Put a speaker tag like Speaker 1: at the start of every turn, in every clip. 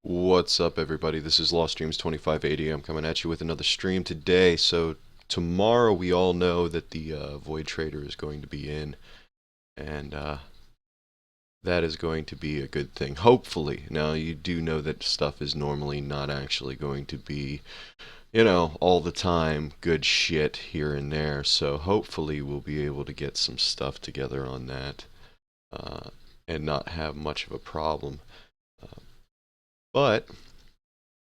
Speaker 1: What's up, everybody? This is Lost Dreams 2580. I'm coming at you with another stream today. So tomorrow we all know that the Void Trader is going to be in, and that is going to be a good thing. Hopefully. Now, you do know that stuff is normally not actually going to be, all the time good shit here and there. So hopefully we'll be able to get some stuff together on that uh, and not have much of a problem. But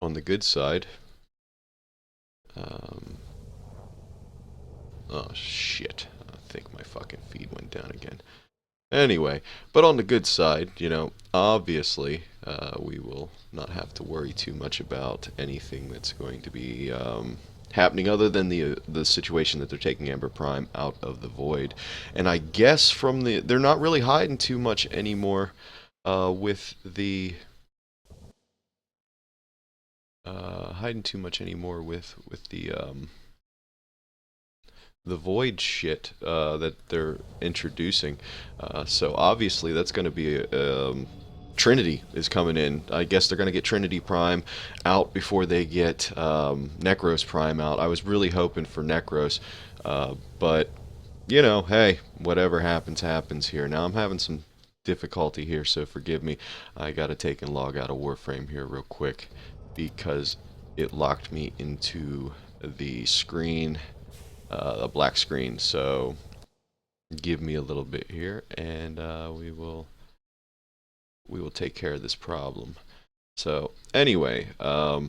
Speaker 1: on the good side, um, oh shit, I think my fucking feed went down again. Anyway, but on the good side, obviously, we will not have to worry too much about anything that's going to be happening other than the situation that they're taking Ember Prime out of the void. And I guess they're not really hiding too much anymore with the the void shit that they're introducing. So obviously that's going to be Trinity is coming in. I guess they're going to get Trinity Prime out before they get Necros Prime out. I was really hoping for Necros, but hey, whatever happens, happens here. Now I'm having some difficulty here, so forgive me. I got to take and log out of Warframe here real quick because it locked me into the screen, a black screen. So give me a little bit here, and we will take care of this problem. So anyway, so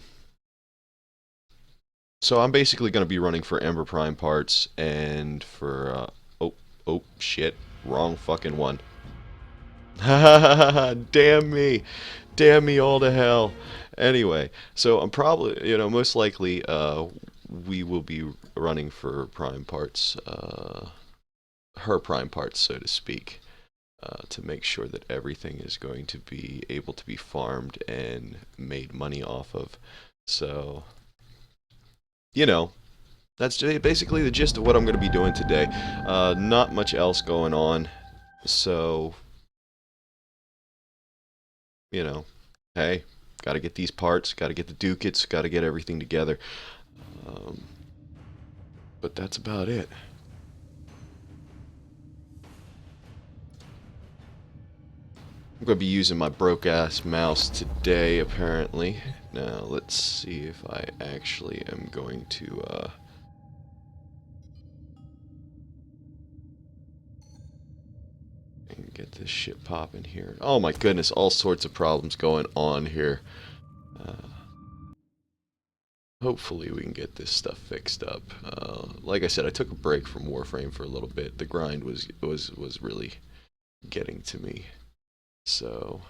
Speaker 1: I'm basically going to be running for Ember Prime parts and for oh shit, wrong fucking one. Damn me. Damn me all to hell. Anyway, so I'm probably, most likely, we will be running for prime parts, her prime parts, so to speak, to make sure that everything is going to be able to be farmed and made money off of. So, that's basically the gist of what I'm going to be doing today. Not much else going on, so hey, got to get these parts, got to get the ducats, got to get everything together. But that's about it. I'm going to be using my broke-ass mouse today, apparently. Now, let's see if I actually am going to, and get this shit popping here. Oh my goodness, all sorts of problems going on here. Hopefully we can get this stuff fixed up. Like I said, I took a break from Warframe for a little bit. The grind was really getting to me. So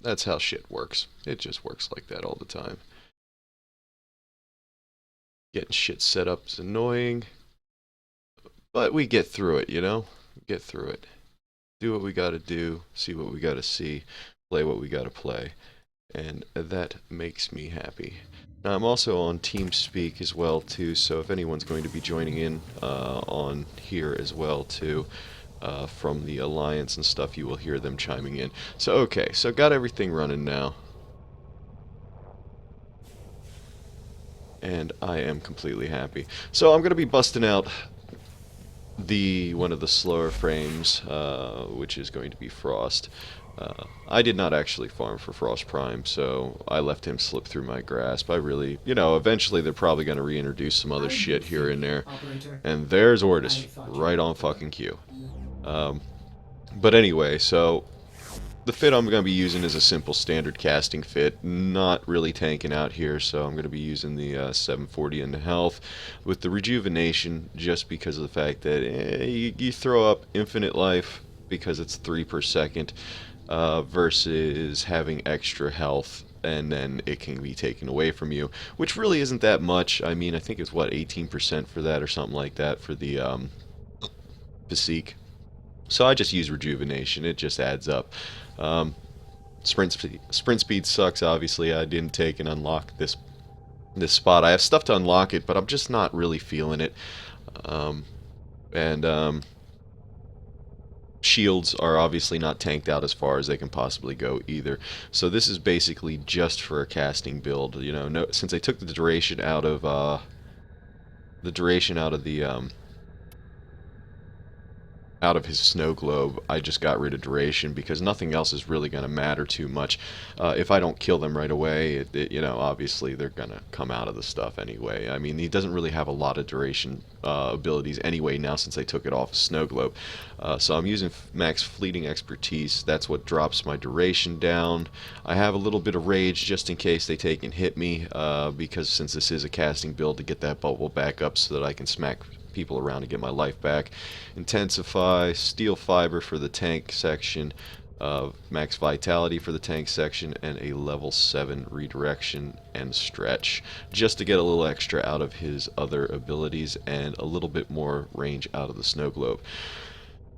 Speaker 1: that's how shit works. It just works like that all the time. Getting shit set up is annoying. But we get through it, Get through it. Do what we gotta do, see what we gotta see, play what we gotta play. And that makes me happy. Now, I'm also on TeamSpeak as well, too, so if anyone's going to be joining in on here as well, too, from the Alliance and stuff, you will hear them chiming in. So, okay, so got everything running now. And I am completely happy. So I'm going to be busting out one of the slower frames, which is going to be Frost. I did not actually farm for Frost Prime, so I left him slip through my grasp. I really, eventually they're probably going to reintroduce some other shit here and there. And there's Ordis, right on fucking cue. But anyway, so the fit I'm going to be using is a simple standard casting fit, not really tanking out here, so I'm going to be using the 740 in the health with the rejuvenation just because of the fact that you throw up infinite life because it's 3 per second versus having extra health and then it can be taken away from you, which really isn't that much. I mean, I think it's what, 18% for that or something like that for the physique. So I just use rejuvenation. It just adds up. Sprint speed sucks, obviously. I didn't take and unlock this this spot. I have stuff to unlock it, but I'm just not really feeling it. Um, and Shields are obviously not tanked out as far as they can possibly go either. So this is basically just for a casting build. You know, no, since I took the duration out of the out of his snow globe, I just got rid of duration because nothing else is really going to matter too much. If I don't kill them right away, you know, obviously they're going to come out of the stuff anyway. I mean, he doesn't really have a lot of duration abilities anyway now since I took it off his snow globe. So I'm using max fleeting expertise. That's what drops my duration down. I have a little bit of rage just in case they take and hit me, because since this is a casting build, to get that bubble back up so that I can smack people around to get my life back. Intensify, steel fiber for the tank section, max vitality for the tank section, and a level 7 redirection and stretch, just to get a little extra out of his other abilities and a little bit more range out of the snow globe.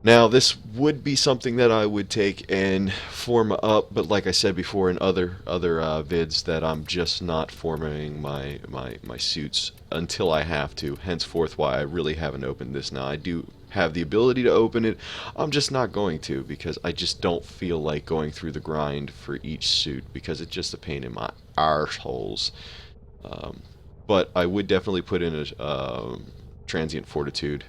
Speaker 1: Now, this would be something that I would take and form up, but like I said before in other vids, that I'm just not forming my suits until I have to. Henceforth, why I really haven't opened this now. I do have the ability to open it. I'm just not going to because I just don't feel like going through the grind for each suit because it's just a pain in my arseholes. But I would definitely put in a transient fortitude.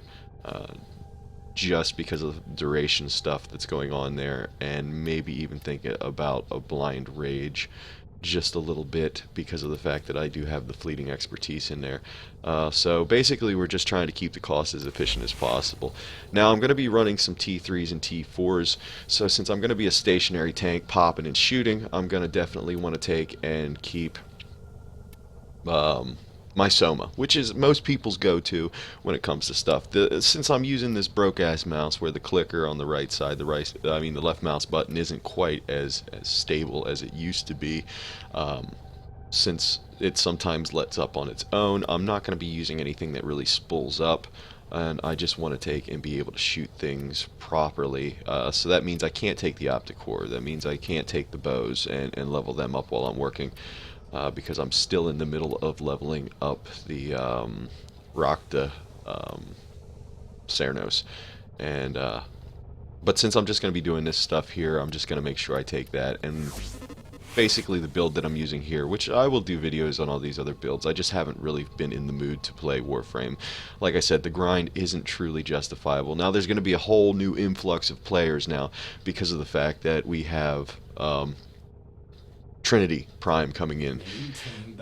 Speaker 1: Just because of the duration stuff that's going on there, and maybe even think about a blind rage just a little bit because of the fact that I do have the fleeting expertise in there. So basically we're just trying to keep the cost as efficient as possible. Now I'm going to be running some T3s and T4s, so since I'm going to be a stationary tank popping and shooting, I'm going to definitely want to take and keep my Soma, which is most people's go-to when it comes to stuff. Since I'm using this broke-ass mouse where the clicker on the right side, the left mouse button isn't quite as stable as it used to be, since it sometimes lets up on its own, I'm not going to be using anything that really spools up, and I just want to take and be able to shoot things properly. So that means I can't take the optic core. That means I can't take the bows and level them up while I'm working. Because I'm still in the middle of leveling up the Rakta Cernos. And but since I'm just going to be doing this stuff here, I'm just going to make sure I take that. And basically the build that I'm using here, which I will do videos on all these other builds, I just haven't really been in the mood to play Warframe. Like I said, the grind isn't truly justifiable. Now there's going to be a whole new influx of players now because of the fact that we have Trinity Prime coming in.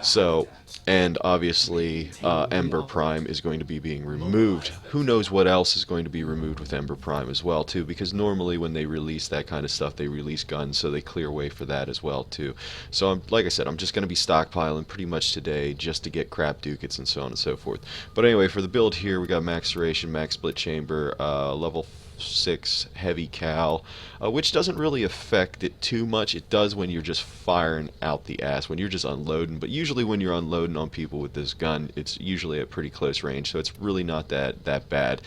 Speaker 1: So, and obviously Ember Prime is going to be being removed. Who knows what else is going to be removed with Ember Prime as well too, because normally when they release that kind of stuff, they release guns, so they clear way for that as well too. So like I said, I'm just going to be stockpiling pretty much today just to get crap ducats and so on and so forth. But anyway, for the build here, we got max duration, max split chamber, level 6 heavy cal, which doesn't really affect it too much. It does when you're just firing out the ass, when you're just unloading, but usually when you're unloading on people with this gun, it's usually at pretty close range, so it's really not that bad.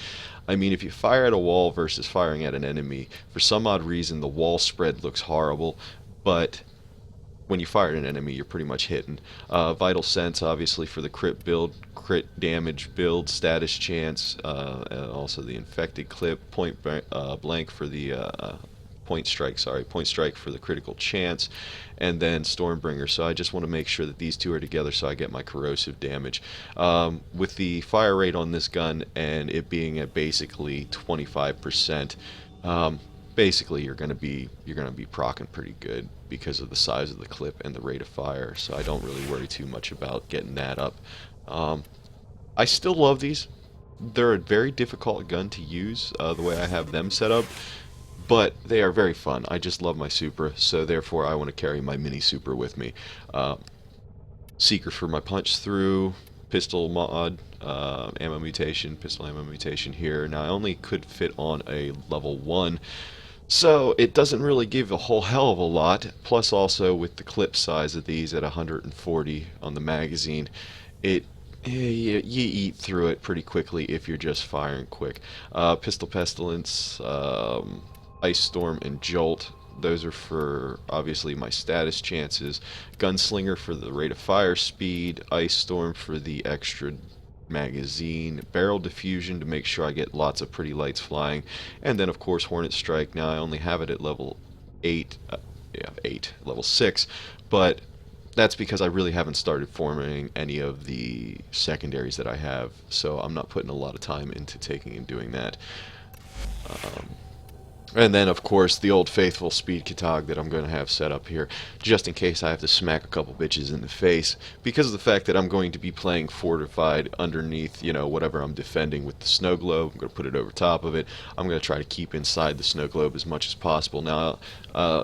Speaker 1: I mean, if you fire at a wall versus firing at an enemy, for some odd reason the wall spread looks horrible, but when you fire at an enemy, you're pretty much hitting. Vital Sense, obviously, for the crit build, crit damage build, status chance, also the infected clip, point blank for the point strike for the critical chance, and then Stormbringer. So I just want to make sure that these two are together so I get my corrosive damage. With the fire rate on this gun and it being at basically 25%, basically you're gonna be proccing pretty good because of the size of the clip and the rate of fire, so I don't really worry too much about getting that up. I still love these. They're a very difficult gun to use the way I have them set up, but they are very fun. I just love my Supra, so therefore I want to carry my mini Supra with me. Seeker for my punch through, pistol mod, ammo mutation, pistol ammo mutation here. Now I only could fit on a level 1, so it doesn't really give a whole hell of a lot. Plus also with the clip size of these at 140 on the magazine, you eat through it pretty quickly if you're just firing quick. Pistol Pestilence, Ice Storm, and Jolt. Those are for obviously my status chances. Gunslinger for the rate of fire speed. Ice Storm for the extra magazine. Barrel diffusion to make sure I get lots of pretty lights flying. And then of course Hornet Strike. Now I only have it at level 8. Yeah, 8. Level 6. But that's because I really haven't started forming any of the secondaries that I have, so I'm not putting a lot of time into taking and doing that. Um, and then, of course, the old faithful speed katag that I'm going to have set up here, just in case I have to smack a couple bitches in the face, because of the fact that I'm going to be playing fortified underneath, you know, whatever I'm defending with the snow globe. I'm going to put it over top of it. I'm going to try to keep inside the snow globe as much as possible. Now,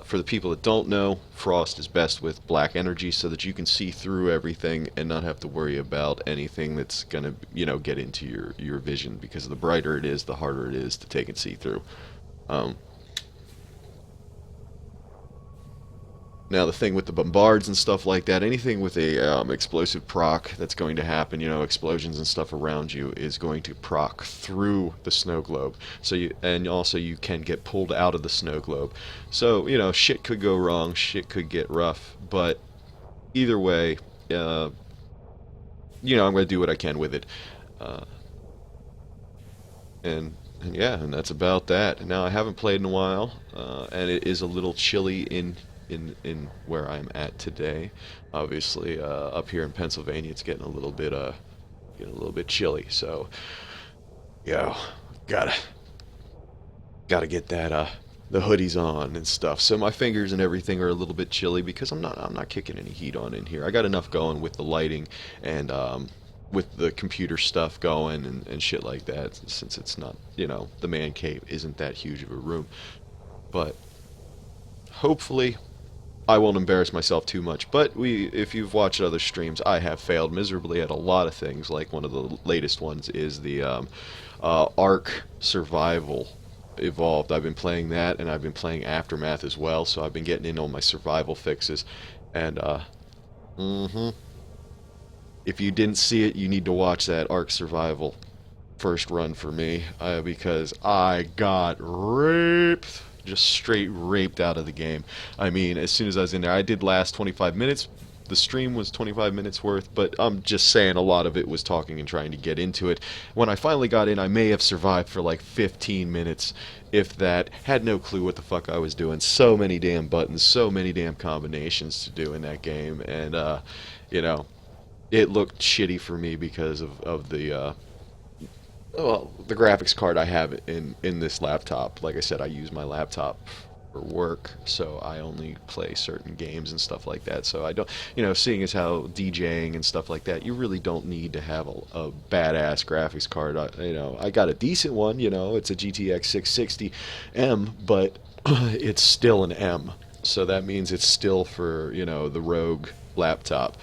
Speaker 1: for the people that don't know, frost is best with black energy so that you can see through everything and not have to worry about anything that's going to, you know, get into your vision, because the brighter it is, the harder it is to take and see through. Now the thing with the bombards and stuff like that, anything with a explosive proc that's going to happen, you know, explosions and stuff around you is going to proc through the snow globe. So and also you can get pulled out of the snow globe. So, you know, shit could go wrong, shit could get rough, but either way, you know, I'm going to do what I can with it. Uh, and yeah, and that's about that. Now I haven't played in a while, and it is a little chilly in where I'm at today. Obviously, up here in Pennsylvania, it's getting a little bit chilly. So, yeah, gotta get that the hoodies on and stuff. So my fingers and everything are a little bit chilly because I'm not kicking any heat on in here. I got enough going with the lighting and with the computer stuff going and shit like that, since it's not, you know, the man cave isn't that huge of a room. But hopefully I won't embarrass myself too much. But if you've watched other streams, I have failed miserably at a lot of things. Like one of the latest ones is the Ark Survival Evolved. I've been playing that, and I've been playing Aftermath as well, so I've been getting in on my survival fixes. And if you didn't see it, you need to watch that Ark Survival first run for me, because I got raped, just straight raped out of the game. I mean, as soon as I was in there, I did last 25 minutes. The stream was 25 minutes worth, but I'm just saying a lot of it was talking and trying to get into it. When I finally got in, I may have survived for like 15 minutes, if that. Had no clue what the fuck I was doing. So many damn buttons, so many damn combinations to do in that game, and you know, it looked shitty for me because of the well, the graphics card I have in this laptop. Like I said, I use my laptop for work, so I only play certain games and stuff like that. So I don't, you know, seeing as how DJing and stuff like that, you really don't need to have a badass graphics card. You know, I got a decent one. You know, it's a GTX 660M, but it's still an M. So that means it's still for, you know, the rogue laptop.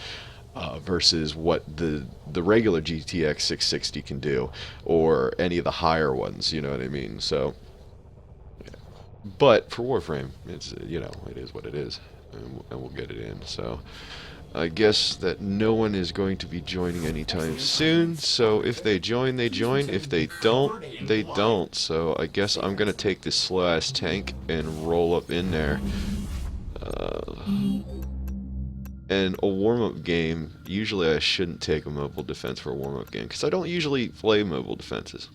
Speaker 1: Versus what the regular GTX 660 can do, or any of the higher ones, you know what I mean? So, but for Warframe, it's, you know, it is what it is, and we'll get it in. So, I guess that no one is going to be joining anytime soon. So if they join, they join. If they don't, they don't. So I guess I'm gonna take this slow ass tank and roll up in there. And a warm-up game, usually I shouldn't take a mobile defense for a warm-up game, because I don't usually play mobile defenses.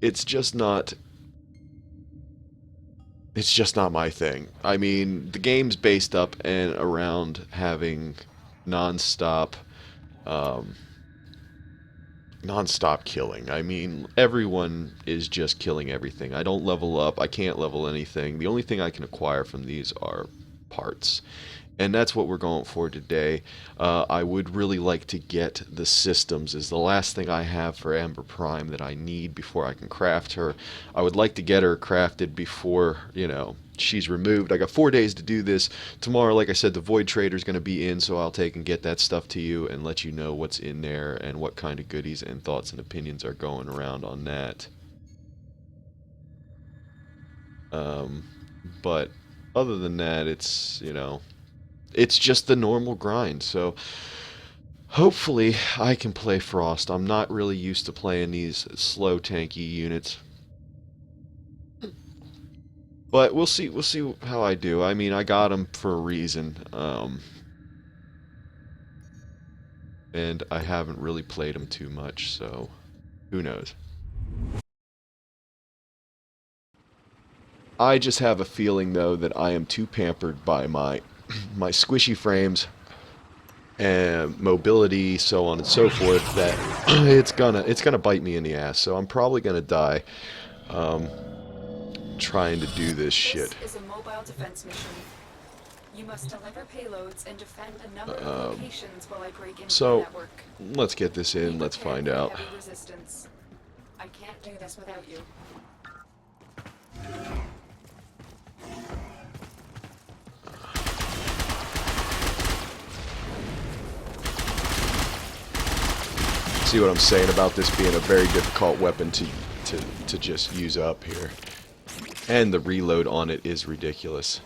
Speaker 1: It's just not my thing. I mean, the game's based up and around having non-stop killing. I mean, everyone is just killing everything. I don't level up, I can't level anything. The only thing I can acquire from these are parts, and that's what we're going for today. I would really like to get the systems, is the last thing I have for Amber Prime that I need before I can craft her. I would like to get her crafted before, you know, she's removed. I got 4 days to do this. Tomorrow, like I said, the Void Trader's going to be in, so I'll take and get that stuff to you and let you know what's in there and what kind of goodies and thoughts and opinions are going around on that. But other than that, it's, you know, it's just the normal grind. So hopefully I can play Frost. I'm not really used to playing these slow tanky units. But we'll see. We'll see how I do. I mean, I got him for a reason, and I haven't really played him too much, so who knows. I just have a feeling, though, that I am too pampered by my my squishy frames and mobility, so on and so forth, that it's gonna bite me in the ass. So I'm probably gonna die trying to do this shit.
Speaker 2: This is a mobile defense mission. You must deliver payloads and defend a number of locations while I break into the
Speaker 1: So
Speaker 2: network.
Speaker 1: let's get this in. Let's find out.
Speaker 2: Heavy resistance. I can't do this without you.
Speaker 1: See what I'm saying about this being a very difficult weapon to just use up here. And the reload on it is ridiculous.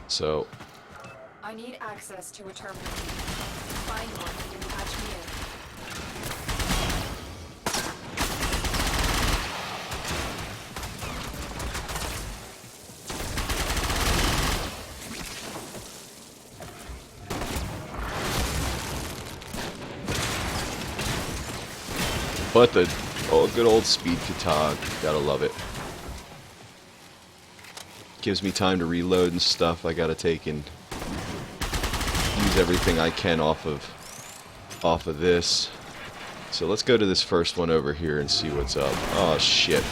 Speaker 1: So
Speaker 2: I need access to a terminal. Find one and patch me
Speaker 1: but the good old speed katag, gotta love it. Gives me time to reload and stuff. I gotta take and use everything I can off of this. So let's go to this first one over here and see what's up. Oh shit.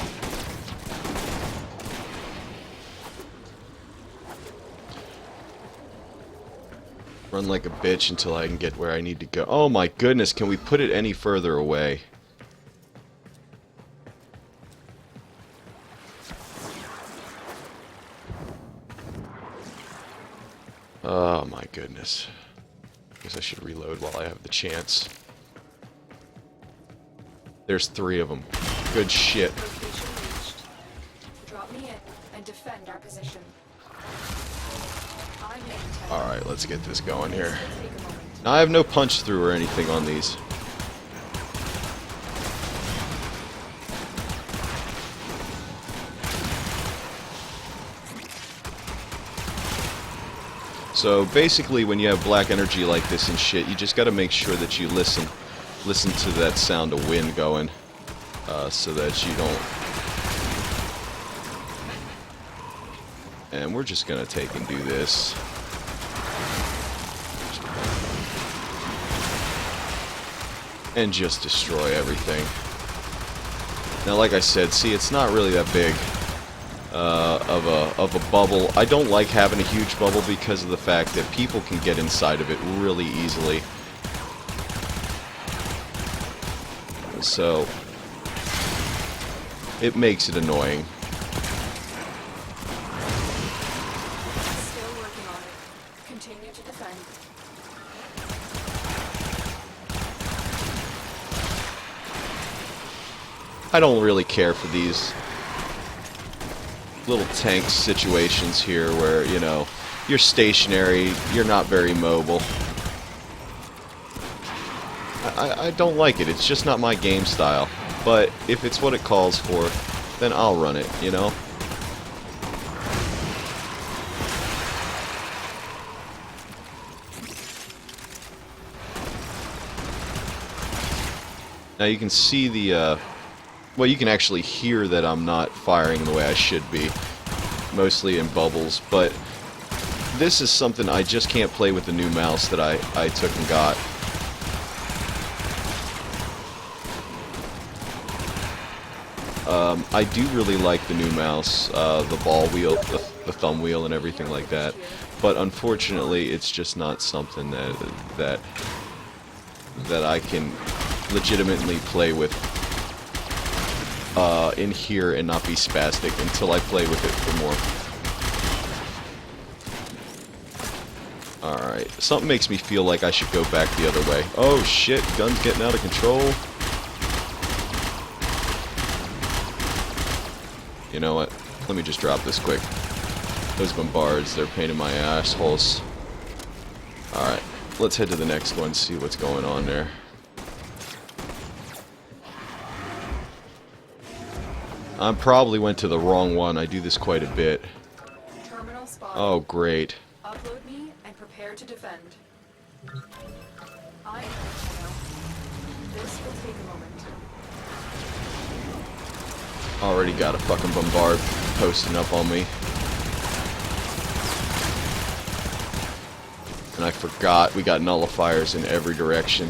Speaker 1: Run like a bitch until I can get where I need to go. Oh my goodness, can we put it any further away? Oh my goodness. Guess I should reload while I have the chance. There's 3 of them. Good shit.
Speaker 2: Location reached. Drop me in and defend our position. I'm in.
Speaker 1: Alright, let's get this going here.
Speaker 2: This will take a moment.
Speaker 1: Now, I have no punch through or anything on these. So basically, when you have black energy like this and shit, you just gotta make sure that you listen to that sound of wind going, so that you don't. And we're just gonna take and do this. And just destroy everything. Now, like I said, see, it's not really that big of a bubble. I don't like having a huge bubble because of the fact that people can get inside of it really easily. So it makes it annoying.
Speaker 2: Still working on it. Continue to defend.
Speaker 1: I don't really care for these little tank situations here where, you know, you're stationary, you're not very mobile. I don't like it. It's just not my game style. But if it's what it calls for, then I'll run it, you know? Now you can see the, well, you can actually hear that I'm not firing the way I should be, mostly in bubbles, but this is something I just can't play with the new mouse that I took and got. I do really like the new mouse, the ball wheel, the thumb wheel and everything like that, but unfortunately it's just not something that I can legitimately play with in here and not be spastic until I play with it for more. Alright, something makes me feel like I should go back the other way. Oh shit, gun's getting out of control. You know what? Let me just drop this quick. Those bombards, they're a pain in my assholes. Alright, let's head to the next one, see what's going on there. I probably went to the wrong one. I do this quite a bit.
Speaker 2: Terminal spotted.
Speaker 1: Oh, great.
Speaker 2: Upload me and prepare to defend. I am Channel. This will take a moment.
Speaker 1: Already got a fucking bombard posting up on me. And I forgot we got nullifiers in every direction.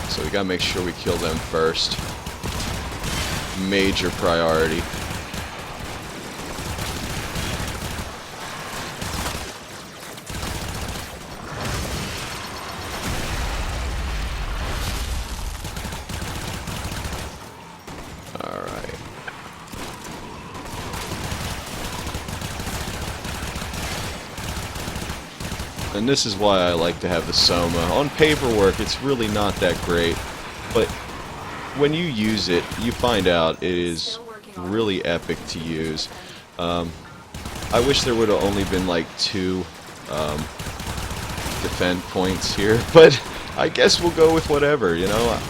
Speaker 1: So we gotta make sure we kill them first. Major priority. Alright. And this is why I like to have the Soma. On paperwork, it's really not that great, but when you use it, you find out it is really epic to use. I wish there would have only been like 2 defend points here, but I guess we'll go with whatever, you know?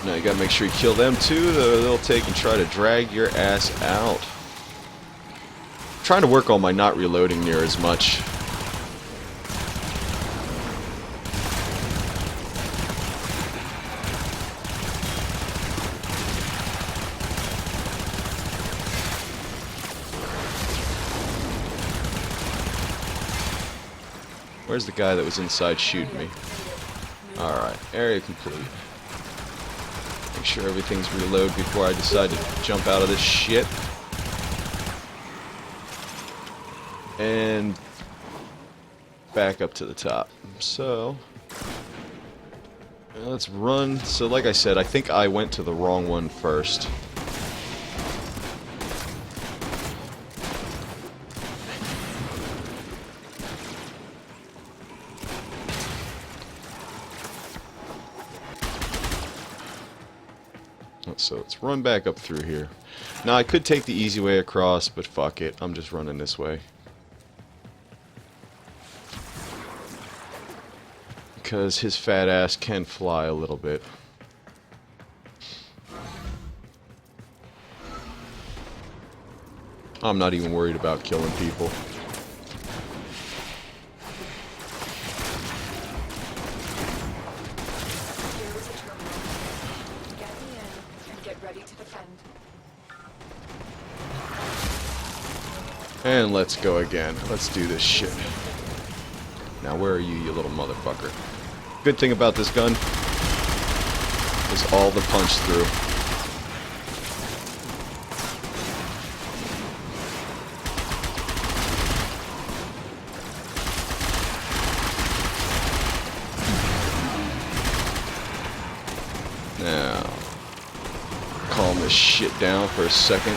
Speaker 1: Now you gotta make sure you kill them too, though they'll take and try to drag your ass out. I'm trying to work on my not reloading near as much. Where's the guy that was inside shooting me? Alright, area complete. Make sure everything's reloaded before I decide to jump out of this shit. And back up to the top. So let's run. So like I said, I think I went to the wrong one first. So let's run back up through here. Now I could take the easy way across, but fuck it. I'm just running this way. Because his fat ass can fly a little bit. I'm not even worried about killing people. And let's go again. Let's do this shit. Now where are you, you little motherfucker? Good thing about this gun is all the punch through. Now, calm this shit down for a second.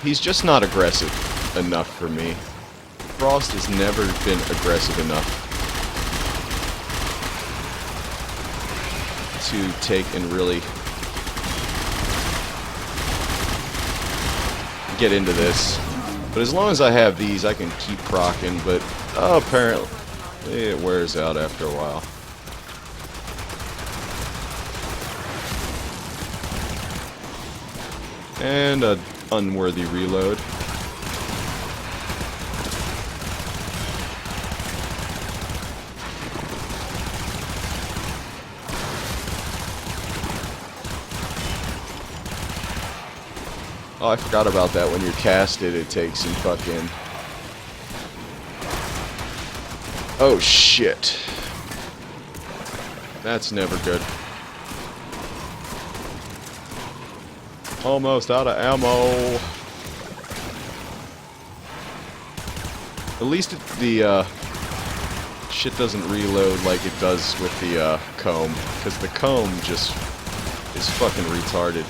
Speaker 1: He's just not aggressive enough for me. Frost has never been aggressive enough to take and really get into this. But as long as I have these, I can keep procking, but apparently it wears out after a while. And a unworthy reload. Oh, I forgot about that. When you're casted, it takes and fucking... Oh, shit. That's never good. Almost out of ammo. At least the shit doesn't reload like it does with the comb, because the comb just is fucking retarded.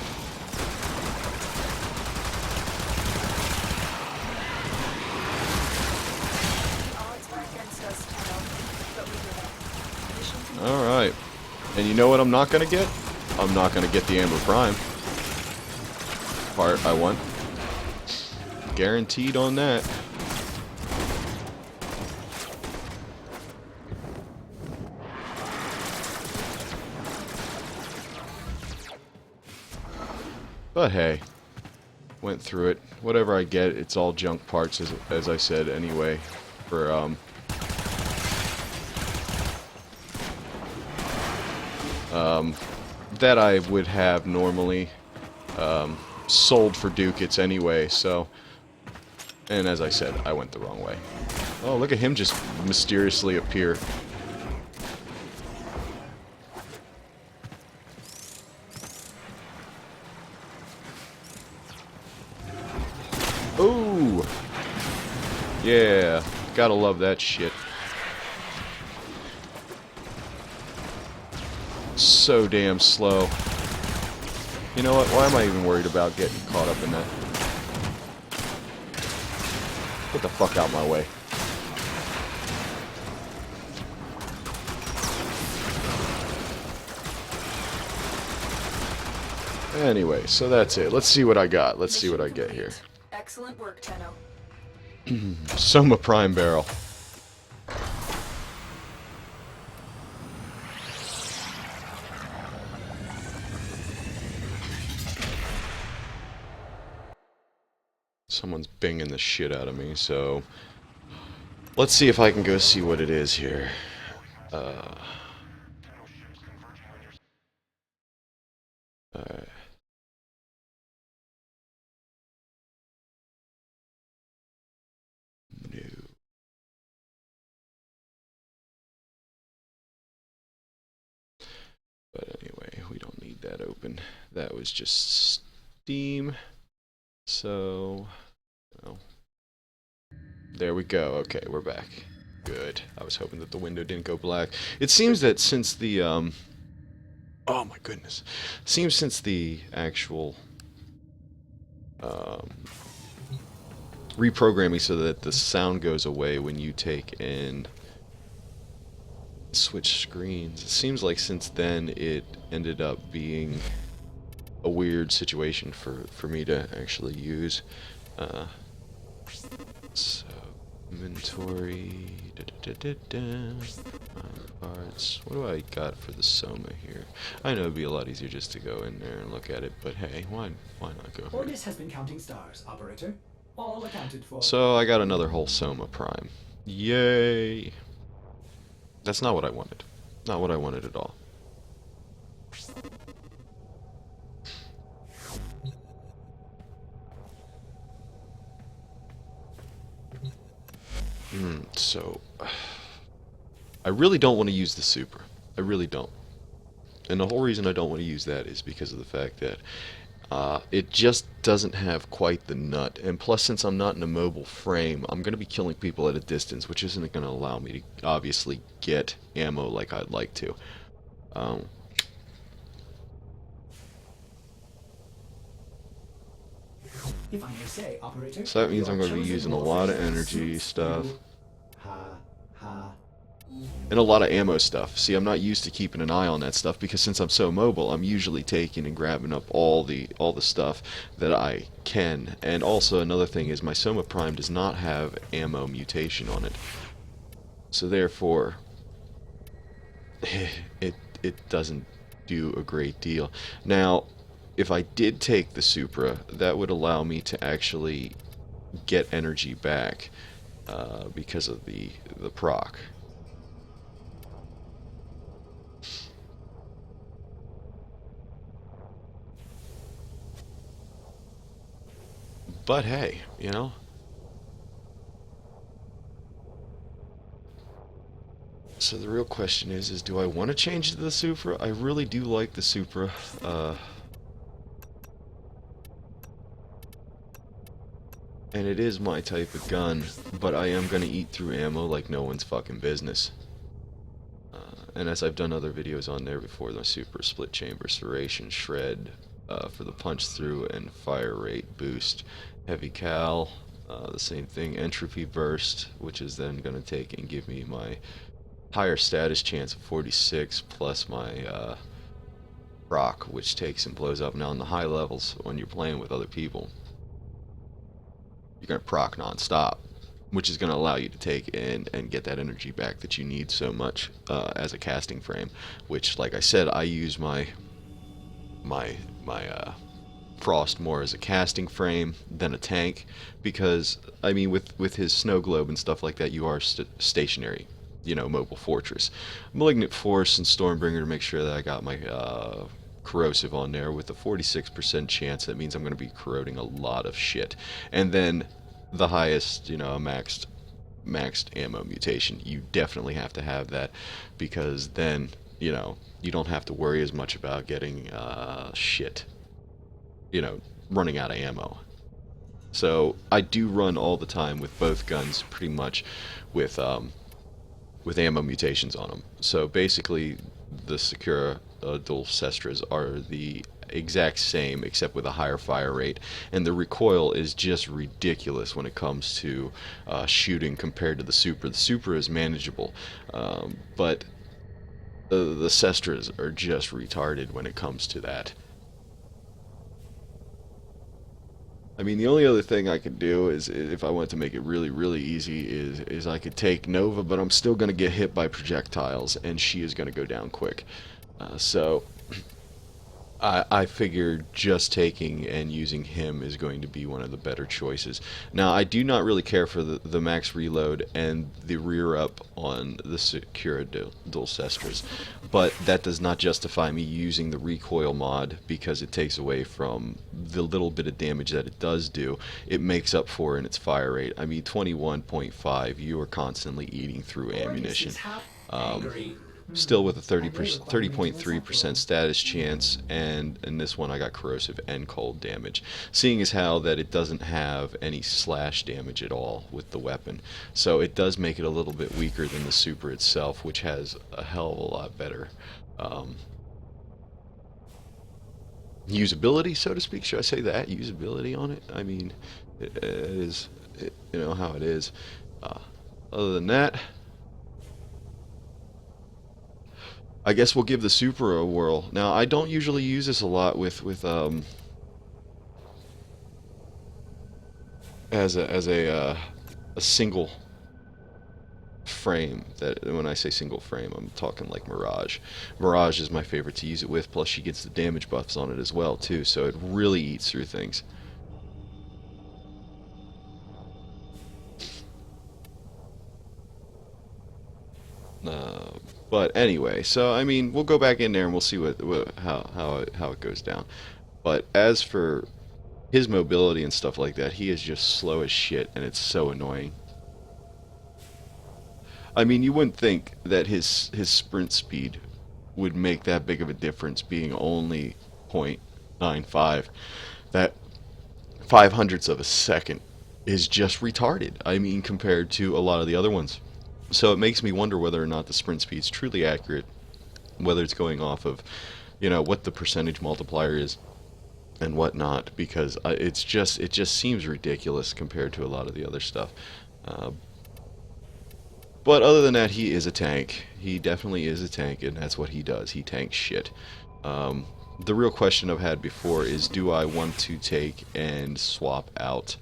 Speaker 1: Alright. And you know what I'm not gonna get? I'm not gonna get the Amber Prime part I want. Guaranteed on that. But hey, went through it. Whatever I get, it's all junk parts, as I said anyway. For that I would have normally sold for ducats anyway. So, and as I said, I went the wrong way. Oh, look at him just mysteriously appear. Ooh! Yeah, gotta love that shit. So damn slow. You know what? Why am I even worried about getting caught up in that? Get the fuck out my way. Anyway, so that's it. Let's see what I got. Let's see what I get here.
Speaker 2: Excellent work, Tenno.
Speaker 1: Soma Prime Barrel. Someone's binging the shit out of me, so let's see if I can go see what it is here. Alright. New. But anyway, we don't need that open. That was just Steam. So, oh. There we go. Okay, we're back. Good. I was hoping that the window didn't go black. It seems that since the, oh my goodness. Seems since the actual, reprogramming so that the sound goes away when you take and switch screens. It seems like since then it ended up being a weird situation for me to actually use. So inventory, parts. What do I got for the Soma here? I know it'd be a lot easier just to go in there and look at it, but hey, why not go here?
Speaker 3: Ordis has been counting stars, operator. All accounted for.
Speaker 1: So I got another whole Soma Prime. Yay! That's not what I wanted. Not what I wanted at all. So, I really don't want to use the Supra. I really don't. And the whole reason I don't want to use that is because of the fact that it just doesn't have quite the nut. And plus, since I'm not in a mobile frame, I'm going to be killing people at a distance, which isn't going to allow me to obviously get ammo like I'd like to.
Speaker 3: If I may say, operator,
Speaker 1: So that means I'm going to be using a lot of energy stuff. And a lot of ammo stuff. See, I'm not used to keeping an eye on that stuff because since I'm so mobile, I'm usually taking and grabbing up all the stuff that I can. And also another thing is my Soma Prime does not have ammo mutation on it. So therefore, it doesn't do a great deal. Now, if I did take the Supra, that would allow me to actually get energy back because of the proc. But hey, you know. So the real question is do I want to change to the Supra? I really do like the Supra. And it is my type of gun, but I am going to eat through ammo like no one's fucking business. And as I've done other videos on there before, the super split chamber serration shred for the punch through and fire rate boost. Heavy cal, the same thing. Entropy burst, which is then going to take and give me my higher status chance of 46 plus my proc, which takes and blows up. Now on the high levels, when you're playing with other people, you're going to proc non-stop, which is going to allow you to take and get that energy back that you need so much as a casting frame. Which, like I said, I use my Frost more as a casting frame than a tank, because I mean with his snow globe and stuff like that, you are stationary, you know, mobile fortress. Malignant Force and Stormbringer to make sure that I got my corrosive on there with a 46% chance. That means I'm going to be corroding a lot of shit. And then the highest, you know, maxed ammo mutation. You definitely have to have that, because then, you know, you don't have to worry as much about getting shit, you know, running out of ammo. So I do run all the time with both guns, pretty much with ammo mutations on them. So basically, the Secura dual Cestras are the exact same, except with a higher fire rate, and the recoil is just ridiculous when it comes to shooting compared to the Super. The Super is manageable, but the Cestras are just retarded when it comes to that. I mean, the only other thing I could do is, if I want to make it really, really easy, is I could take Nova, but I'm still going to get hit by projectiles, and she is going to go down quick. So I figured just taking and using him is going to be one of the better choices. Now, I do not really care for the max reload and the rear up on the Secura dual Cestras, but that does not justify me using the recoil mod, because it takes away from the little bit of damage that it does do. It makes up for in its fire rate. I mean, 21.5, you are constantly eating through ammunition. Still with a 30.3% status chance, and in this one I got corrosive and cold damage. Seeing as how that it doesn't have any slash damage at all with the weapon, so it does make it a little bit weaker than the Super itself, which has a hell of a lot better usability, so to speak. Should I say that? Usability on it? I mean, it is, you know how it is. Other than that, I guess we'll give the Super a whirl. Now, I don't usually use this a lot with as a single frame. That when I say single frame, I'm talking like Mirage. Mirage is my favorite to use it with. Plus, she gets the damage buffs on it as well too, so it really eats through things. But anyway, so I mean, we'll go back in there and we'll see how it goes down. But as for his mobility and stuff like that, he is just slow as shit, and it's so annoying. I mean, you wouldn't think that his sprint speed would make that big of a difference, being only 0.95. That 500ths of a second is just retarded. I mean, compared to a lot of the other ones. So it makes me wonder whether or not the sprint speed is truly accurate, whether it's going off of, you know, what the percentage multiplier is and whatnot, because it just seems ridiculous compared to a lot of the other stuff. But other than that, he is a tank. He definitely is a tank, and that's what he does. He tanks shit. The real question I've had before is, do I want to take and swap out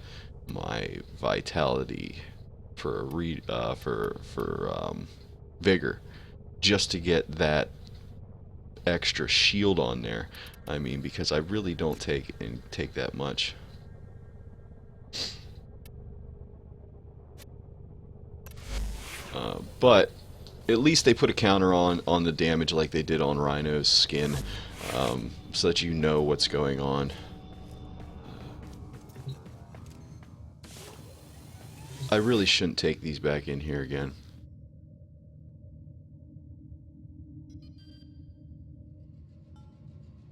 Speaker 1: my vitality for vigor, just to get that extra shield on there? I mean, because I really don't take that much. But at least they put a counter on the damage like they did on Rhino's skin, so that you know what's going on. I really shouldn't take these back in here again.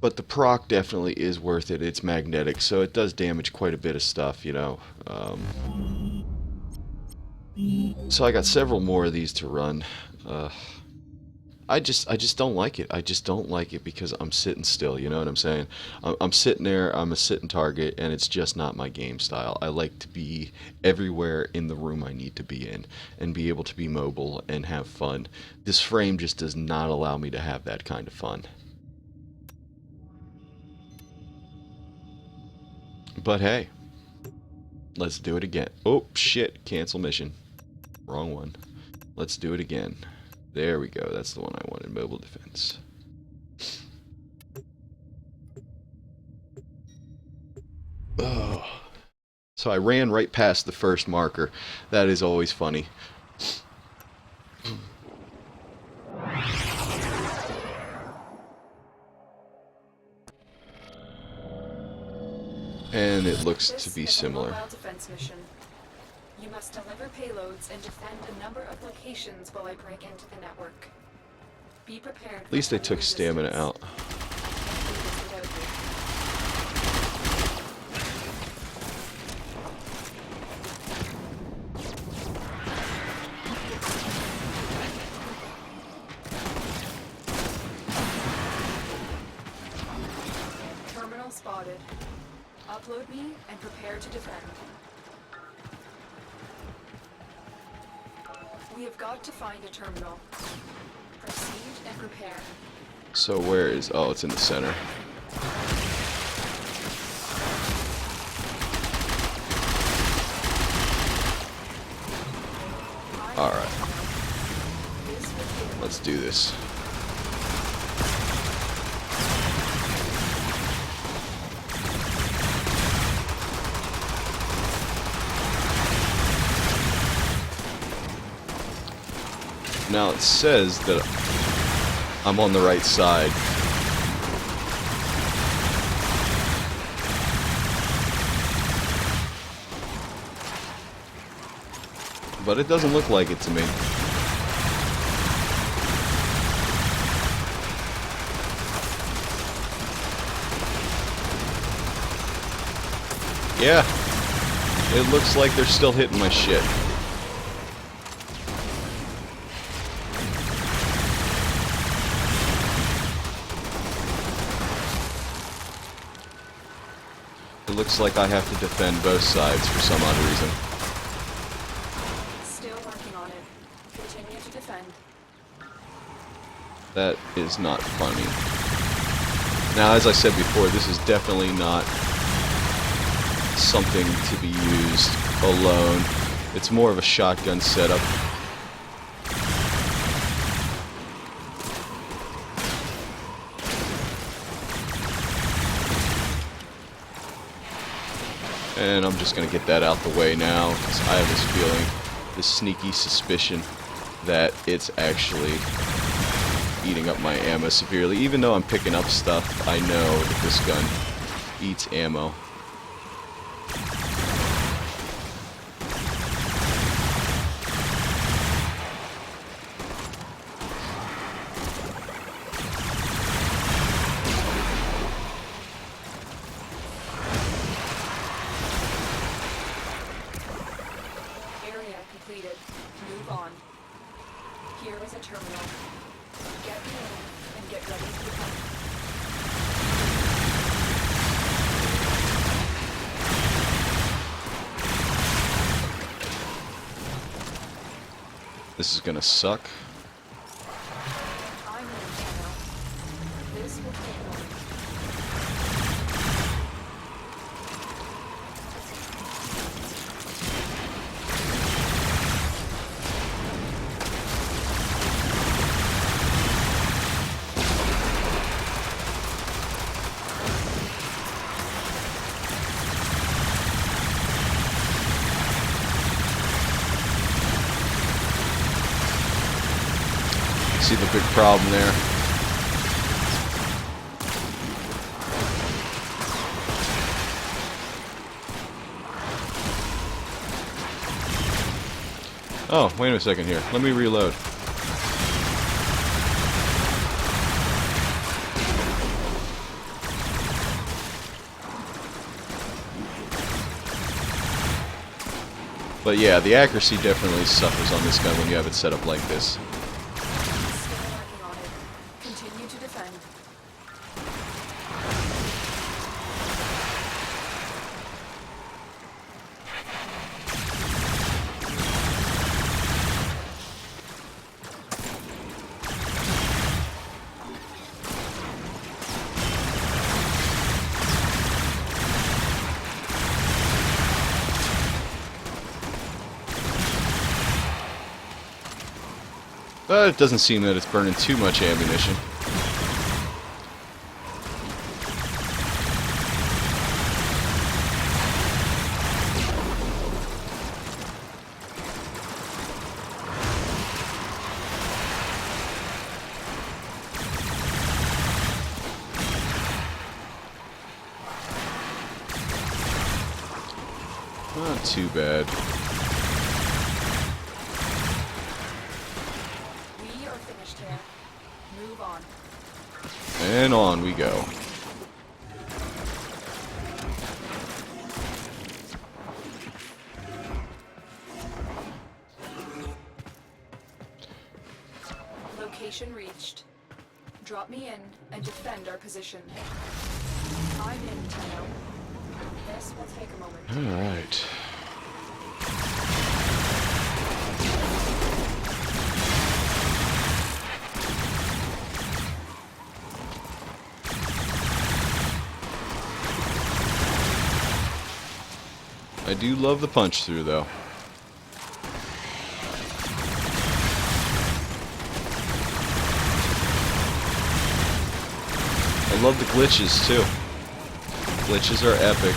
Speaker 1: but the proc definitely is worth it. It's magnetic, so it does damage quite a bit of stuff, you know. So I got several more of these to run. I just don't like it. I just don't like it because I'm sitting still, you know what I'm saying? I'm sitting there, I'm a sitting target, and it's just not my game style. I like to be everywhere in the room I need to be in, and be able to be mobile and have fun. This frame just does not allow me to have that kind of fun. But hey, let's do it again. Oh, shit, cancel mission. Wrong one. Let's do it again. There we go, that's the one I wanted, mobile defense. Oh. So I ran right past the first marker. That is always funny. And it looks to be similar.
Speaker 2: Mobile defense mission. You must deliver payloads and defend a number of locations while I break into the network. Be prepared.
Speaker 1: At least they took stamina out.
Speaker 2: Terminal spotted. Upload me and prepare to defend. We have got to find a terminal. Proceed and prepare.
Speaker 1: So where is... Oh, it's in the center. Alright. Let's do this. Now it says that I'm on the right side. But it doesn't look like it to me. Yeah. It looks like they're still hitting my shit. It looks like I have to defend both sides for some odd reason.
Speaker 2: Still working on it. Continue to defend.
Speaker 1: That is not funny. Now, as I said before, this is definitely not something to be used alone. It's more of a shotgun setup. And I'm just going to get that out the way now, because I have this feeling, this sneaky suspicion, that it's actually eating up my ammo severely. Even though I'm picking up stuff, I know that this gun eats ammo.
Speaker 2: Move on. Here is a terminal. Get me in and get ready to defend.
Speaker 1: This is gonna suck.
Speaker 2: I'm in, Channel. This will take long.
Speaker 1: See the big problem there. Oh, wait a second here. Let me reload. But yeah, the accuracy definitely suffers on this gun when you have it set up like this.
Speaker 2: Still working on it. Continue to defend.
Speaker 1: But it doesn't seem that it's burning too much ammunition. Not too bad.
Speaker 2: We are finished here. Move on.
Speaker 1: And on we go.
Speaker 2: Location reached. Drop me in and defend our position. I'm in, Tenno. This will take a moment.
Speaker 1: Alright. I do love the punch through though. I love the glitches too. Glitches are epic.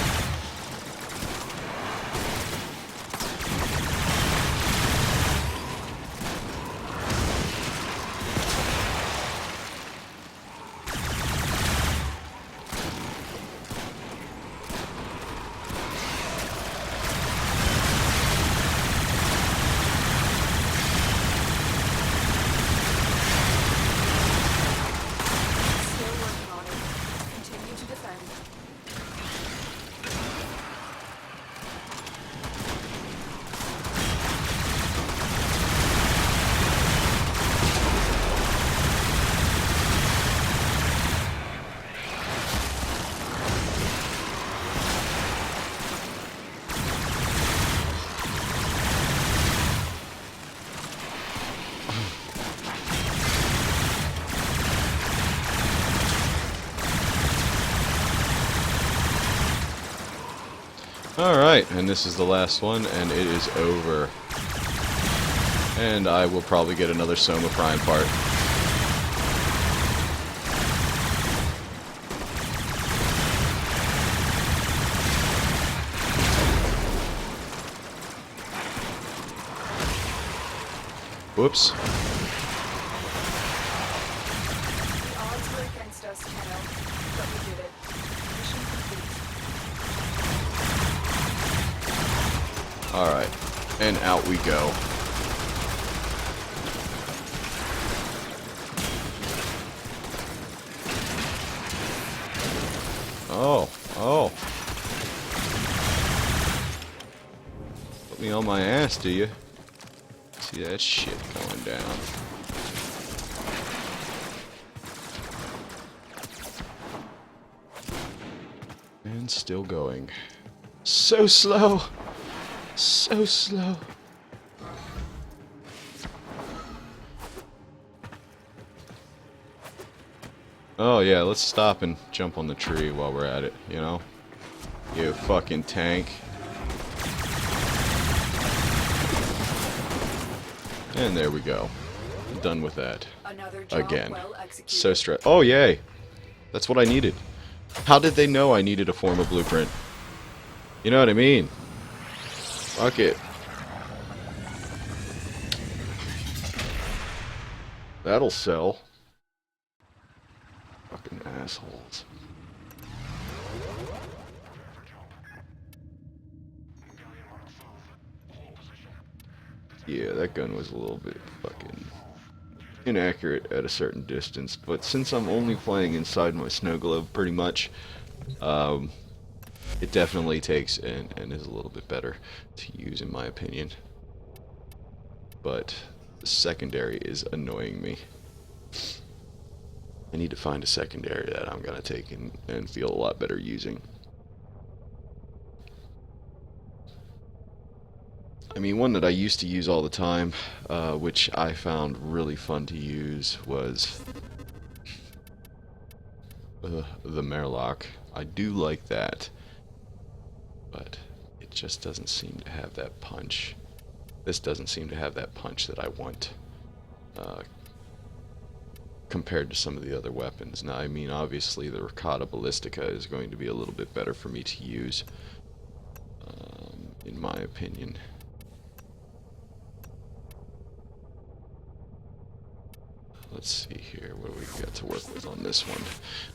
Speaker 2: Still working on it. Continue to defend.
Speaker 1: Alright, and this is the last one, and it is over. And I will probably get another Soma Prime part. Whoops.
Speaker 2: The odds were against us, Tenno, but we did it. Mission complete.
Speaker 1: Alright, and out we go. Oh. Put me on my ass, do you? See that shit going down. And still going. So slow. So slow. Oh yeah, let's stop and jump on the tree while we're at it, you know? You fucking tank. And there we go. Done with that.
Speaker 2: Another job
Speaker 1: Again.
Speaker 2: well executed.
Speaker 1: So stressed. Oh yay! That's what I needed. How did they know I needed a form of blueprint? You know what I mean? Fuck it. That'll sell. Fucking assholes. Yeah, that gun was a little bit fucking inaccurate at a certain distance, but since I'm only playing inside my snow globe pretty much, It definitely takes and is a little bit better to use in my opinion. But the secondary is annoying me. I need to find a secondary that I'm going to take and feel a lot better using. I mean, one that I used to use all the time, which I found really fun to use, was the Merlock. I do like that, but it just doesn't seem to have that punch. This doesn't seem to have that punch that I want compared to some of the other weapons. Now, I mean, obviously the Ricotta Ballistica is going to be a little bit better for me to use, in my opinion. Let's see here, what do we got to work with on this one?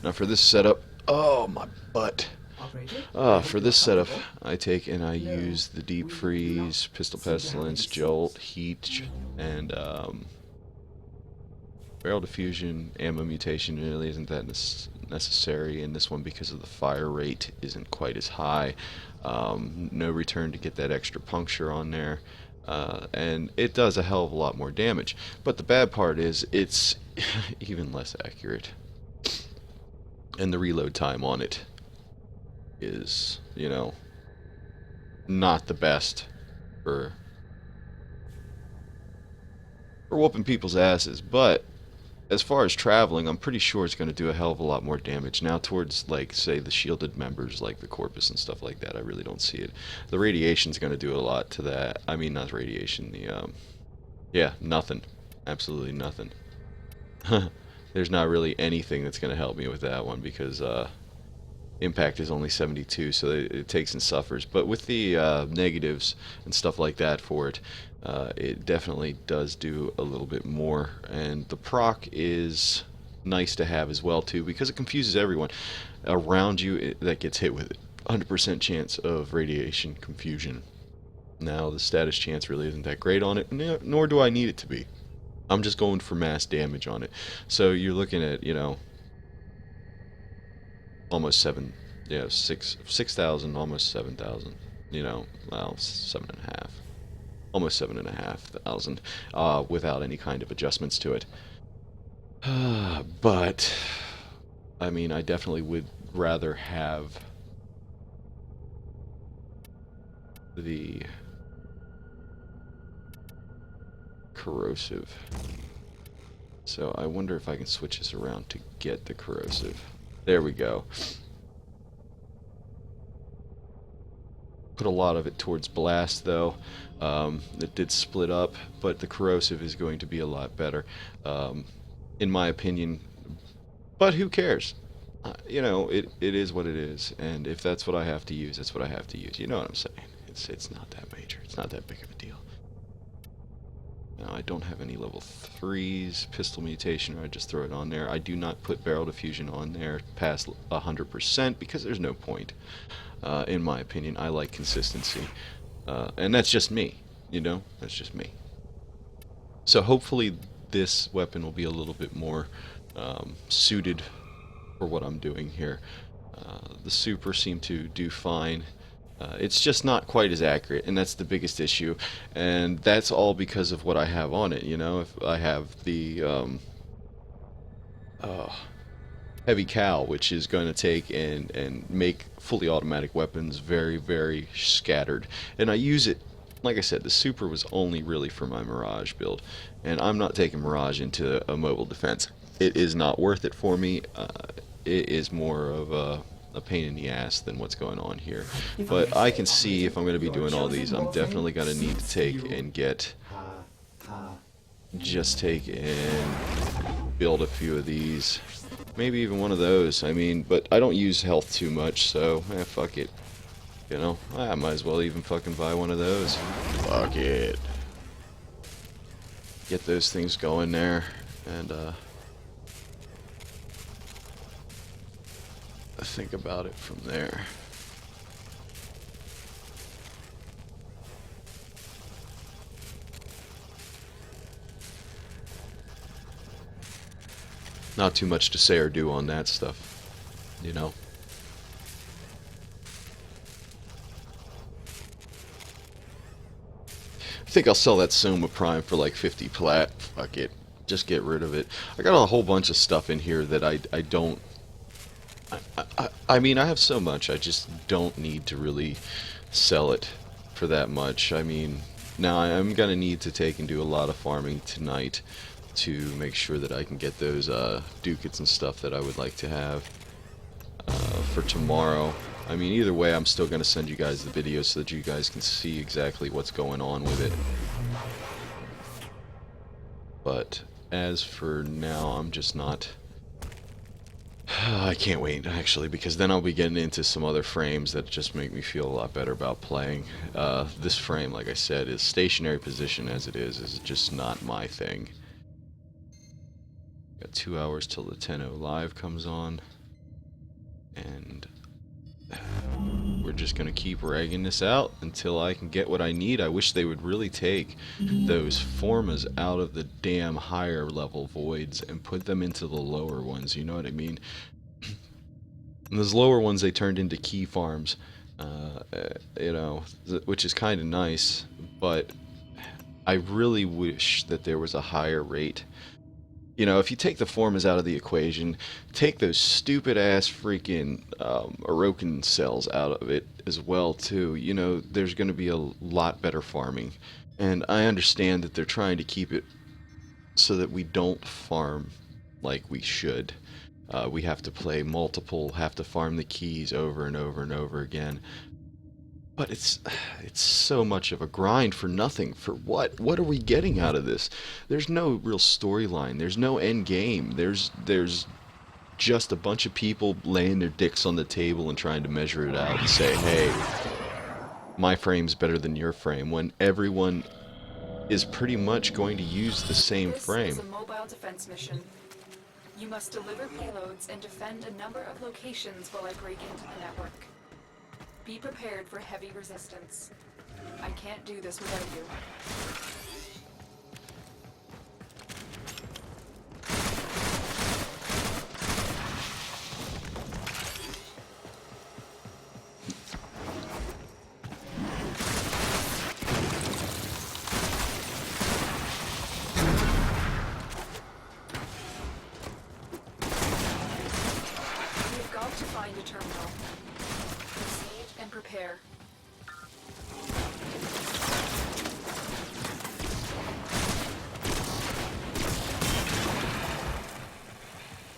Speaker 1: Now for this setup, oh my butt. For this setup, I take and I use the Deep Freeze, Pistol Pestilence, Jolt, Heat, and Barrel Diffusion. Ammo Mutation really isn't that necessary in this one because of the fire rate isn't quite as high. No return to get that extra puncture on there. And it does a hell of a lot more damage. But the bad part is it's even less accurate. And the reload time on it is, you know, not the best for whooping people's asses. But as far as traveling, I'm pretty sure it's going to do a hell of a lot more damage. Now towards, like, say, the shielded members, like the Corpus and stuff like that, I really don't see it. The radiation's going to do a lot to that. I mean, not radiation, yeah, nothing. Absolutely nothing. There's not really anything that's going to help me with that one because, impact is only 72, so it takes and suffers. But with the negatives and stuff like that for it, it definitely does do a little bit more. And the proc is nice to have as well too, because it confuses everyone around you that gets hit with it. 100% chance of radiation confusion. Now the status chance really isn't that great on it, nor do I need it to be. I'm just going for mass damage on it. So you're looking at, you know, almost 6,000, almost 7,000, you know, well, 7.5, almost 7,500, without any kind of adjustments to it. But, I mean, I definitely would rather have the corrosive. So I wonder if I can switch this around to get the corrosive. There we go. Put a lot of it towards blast though. It did split up, but the corrosive is going to be a lot better, in my opinion. But who cares? You know, it is what it is, and if that's what I have to use, that's what I have to use. You know what I'm saying? It's not that major. It's not that big of a deal. Now, I don't have any level 3s. Pistol Mutation, I just throw it on there. I do not put Barrel Diffusion on there past 100% because there's no point. In my opinion, I like consistency. And that's just me, you know? That's just me. So hopefully this weapon will be a little bit more suited for what I'm doing here. The Super seemed to do fine. It's just not quite as accurate, and that's the biggest issue. And that's all because of what I have on it, you know? If I have the Heavy Cal, which is going to take and make fully automatic weapons very, very scattered. And I use it, like I said, the Super was only really for my Mirage build. And I'm not taking Mirage into a mobile defense. It is not worth it for me. It is more of a pain in the ass than what's going on here. But I can see if I'm going to be doing all these, I'm definitely going to need to take and get... just take and build a few of these. Maybe even one of those. I mean, but I don't use health too much, so fuck it. You know, I might as well even fucking buy one of those. Fuck it. Get those things going there, and think about it from there. Not too much to say or do on that stuff, you know. think I'll sell that Soma Prime for like 50 plat. Fuck it. Just get rid of it. I got a whole bunch of stuff in here that I don't... I mean, I have so much, I just don't need to really sell it for that much. I mean, now I'm going to need to take and do a lot of farming tonight to make sure that I can get those ducats and stuff that I would like to have for tomorrow. I mean, either way, I'm still going to send you guys the video so that you guys can see exactly what's going on with it. But as for now, I'm just not... I can't wait, actually, because then I'll be getting into some other frames that just make me feel a lot better about playing. This frame, like I said, is stationary position as it is just not my thing. Got 2 hours till the 10:00 live comes on, and we're just gonna keep ragging this out until I can get what I need. I wish they would really take those formas out of the damn higher level voids and put them into the lower ones, you know what I mean? And those lower ones they turned into key farms, you know, which is kind of nice, but I really wish that there was a higher rate. You know, if you take the formas out of the equation, take those stupid ass freaking Orokin cells out of it as well too, you know, there's going to be a lot better farming. And I understand that they're trying to keep it so that we don't farm like we should. We have to play multiple, have to farm the keys over and over and over again. But it's so much of a grind for nothing. For what? What are we getting out of this? There's no real storyline. There's no end game. There's just a bunch of people laying their dicks on the table and trying to measure it out and say, hey, my frame's better than your frame, when everyone is pretty much going to use the same frame.
Speaker 2: This is a mobile defense mission. You must deliver payloads and defend a number of locations while I break into the network. Be prepared for heavy resistance. I can't do this without you. We've got to find a terminal. Proceed and prepare.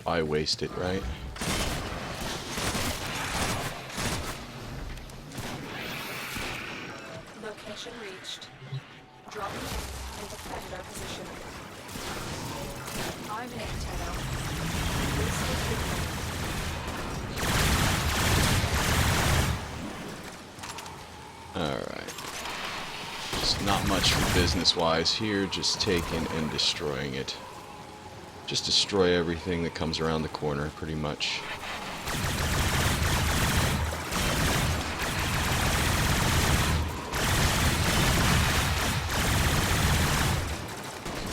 Speaker 1: I waste it, right?
Speaker 2: Location reached. Drop me in and defend our position. I'm in Tenno. This is the
Speaker 1: Alright. Just not much for business-wise here, just taking and destroying it. Just destroy everything that comes around the corner, pretty much.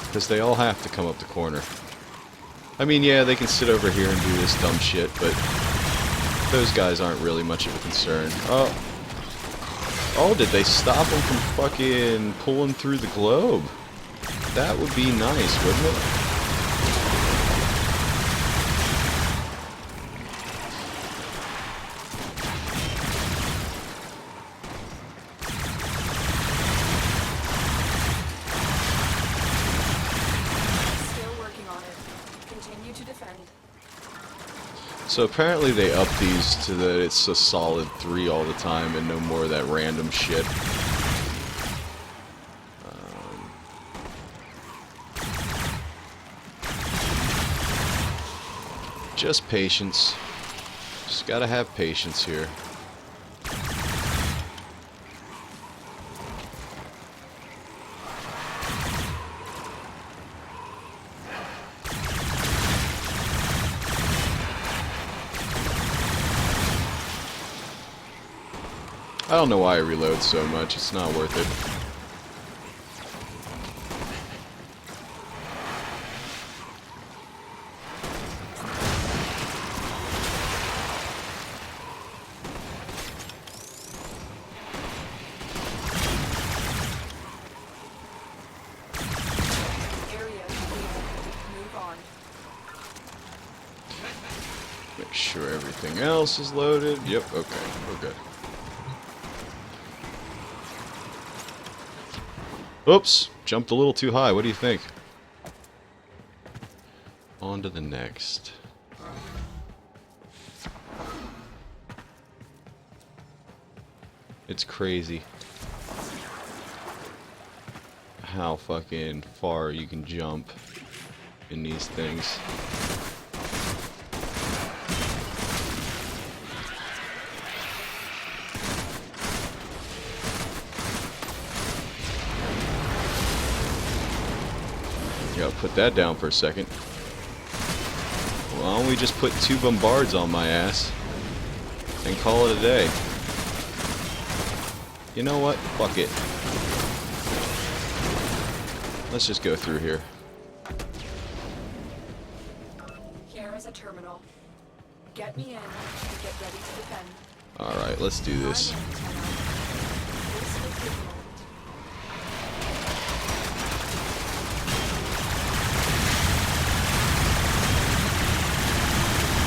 Speaker 1: Because they all have to come up the corner. I mean, yeah, they can sit over here and do this dumb shit, but those guys aren't really much of a concern. Oh, did they stop them from fucking pulling through the globe? That would be nice, wouldn't it? So apparently they up these to that it's a solid 3 all the time and no more of that random shit. Just patience. Just gotta have patience here. I don't know why I reload so much, it's not worth it. sure everything else is loaded. Yep, okay, we're good. Oops, jumped a little too high. What do you think? On to the next. It's crazy how fucking far you can jump in these things. Yeah, put that down for a second. Why don't we just put 2 bombards on my ass and call it a day? You know what? Fuck it. Let's just go through here.
Speaker 2: Here is a terminal. Get me in and get ready to defend.
Speaker 1: Alright, let's do this.
Speaker 2: I'm in, Tenno. This will take a moment.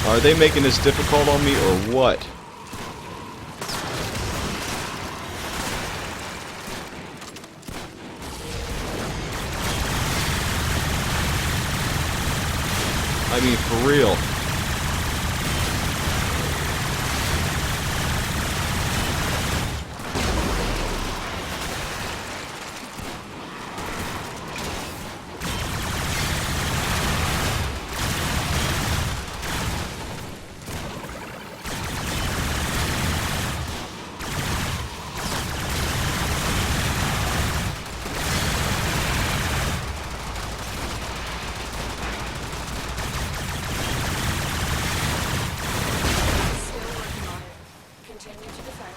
Speaker 1: Are they making this difficult on me or what? I mean, for real.
Speaker 2: Still working on it. Continue to defend.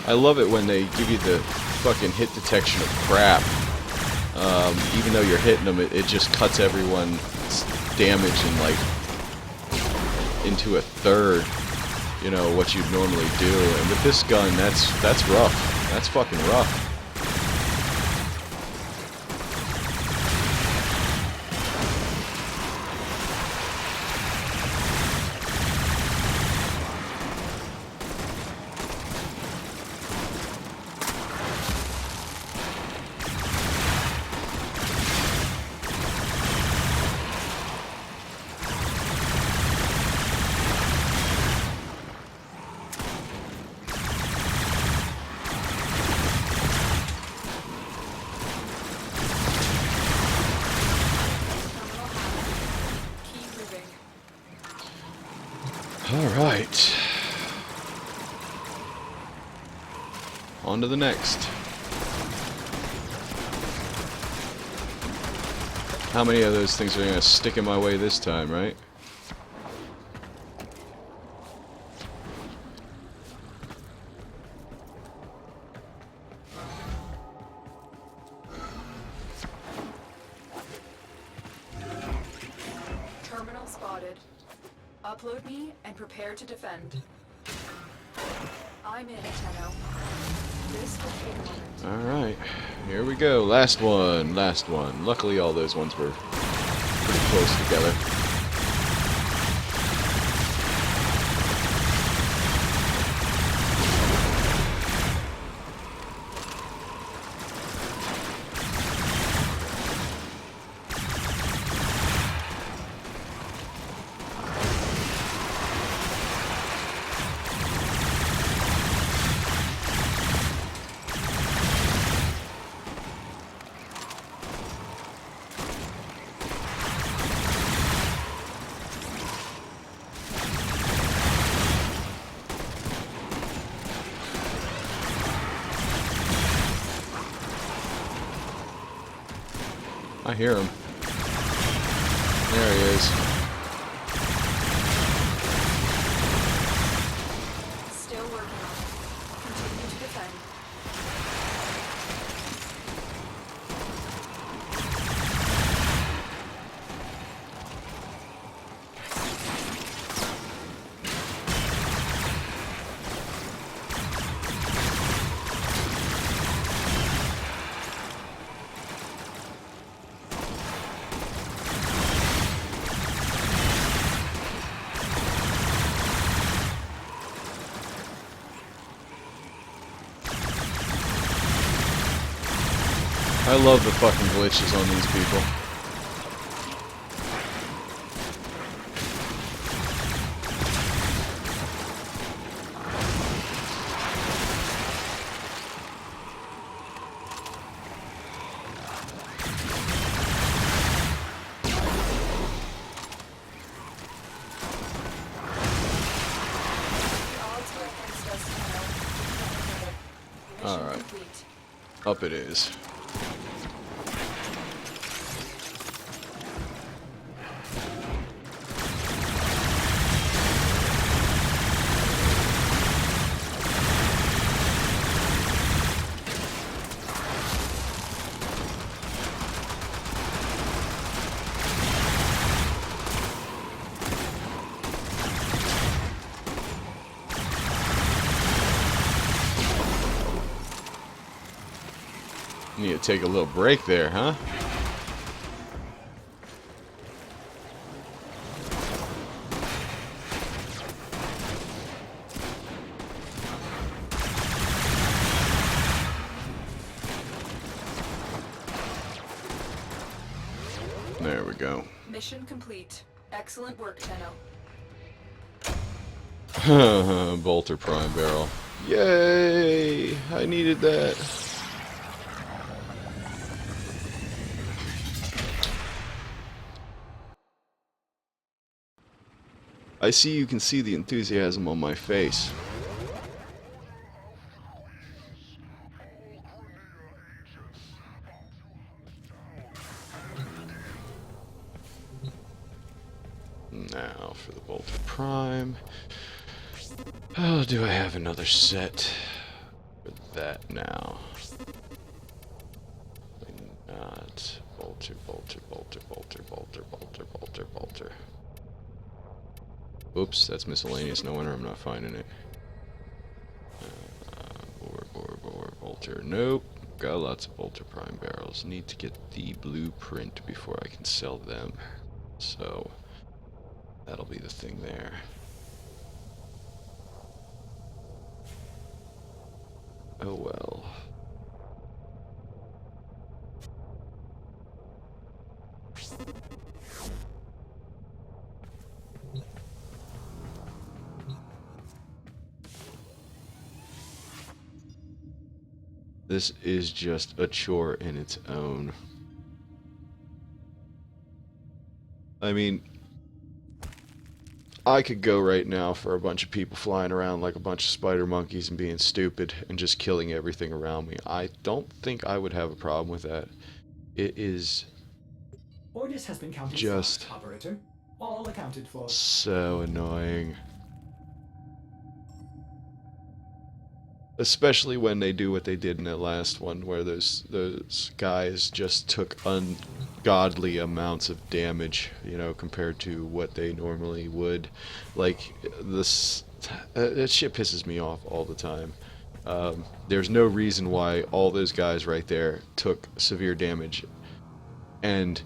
Speaker 1: I love it when they give you the fucking hit detection of crap. Even though you're hitting them, it just cuts everyone's damage in like into a third. You know what you'd normally do. And with this gun, that's rough. That's fucking rough.
Speaker 2: Keep moving.
Speaker 1: Alright. On to the next. How many of those things are going to stick in my way this time, right?
Speaker 2: Terminal spotted. Upload me and prepare to defend. I'm in, Tenno. This will take a moment.
Speaker 1: Alright. Here we go. Last one. Last one. Luckily, all those ones were pretty close together. I hear him. There he is.
Speaker 2: Still working on it. Continue to defend.
Speaker 1: I love the fucking glitches on these people.
Speaker 2: The odds were against us now. Mission
Speaker 1: Alright.
Speaker 2: complete.
Speaker 1: Up it is. Need to take a little break there, huh? There we go.
Speaker 2: Mission complete. Excellent work, Tenno.
Speaker 1: Bolter Prime Barrel. Yay! I needed that. I see you can see the enthusiasm on my face. Now for the Bolter Prime. Oh, do I have another set for that now? Probably not. Bolter, Bolter, Bolter, Bolter, Bolter, Bolter, Bolter, Bolter. Oops, that's miscellaneous. No wonder I'm not finding it. Bolter. Nope. Got lots of Bolter Prime barrels. Need to get the blueprint before I can sell them. So, that'll be the thing there. Oh well. This is just a chore in its own. I mean, I could go right now for a bunch of people flying around like a bunch of spider monkeys and being stupid and just killing everything around me. I don't think I would have a problem with that. It is
Speaker 3: Orders has been counted
Speaker 1: just
Speaker 3: start, operator. All accounted for.
Speaker 1: so annoying. Especially when they do what they did in that last one, where those guys just took ungodly amounts of damage, you know, compared to what they normally would. Like, this, that shit pisses me off all the time. There's no reason why all those guys right there took severe damage, and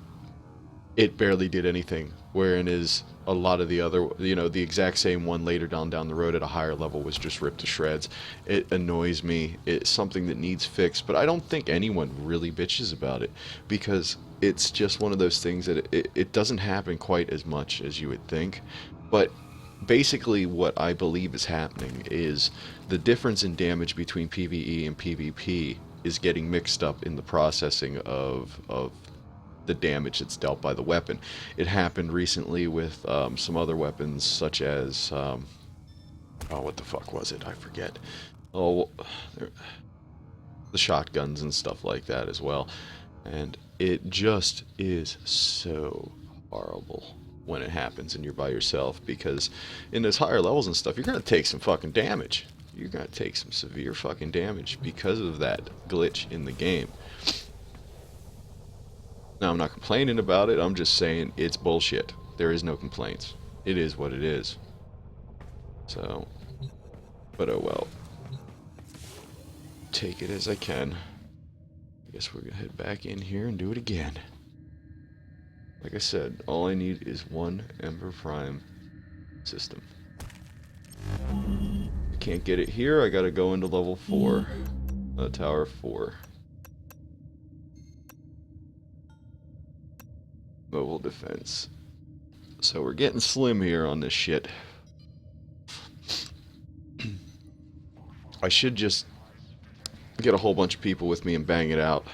Speaker 1: it barely did anything. Wherein is a lot of the other, you know, the exact same one later down the road at a higher level was just ripped to shreds. It annoys me. It's something that needs fixed, but I don't think anyone really bitches about it, because it's just one of those things that it doesn't happen quite as much as you would think. But basically what I believe is happening is the difference in damage between PvE and PvP is getting mixed up in the processing of the damage that's dealt by the weapon. It happened recently with some other weapons, such as oh, what the fuck was it? I forget. Oh, the shotguns and stuff like that as well. And it just is so horrible when it happens and you're by yourself, because in those higher levels and stuff, you're gonna take some fucking damage. You're gonna take some severe fucking damage because of that glitch in the game. Now, I'm not complaining about it, I'm just saying it's bullshit. There is no complaints. It is what it is. So, but oh well. Take it as I can. I guess we're gonna head back in here and do it again. Like I said, all I need is one Ember Prime system. I can't get it here, I gotta go into level 4. Tower 4. Mobile defense. So we're getting slim here on this shit. I should just get a whole bunch of people with me and bang it out.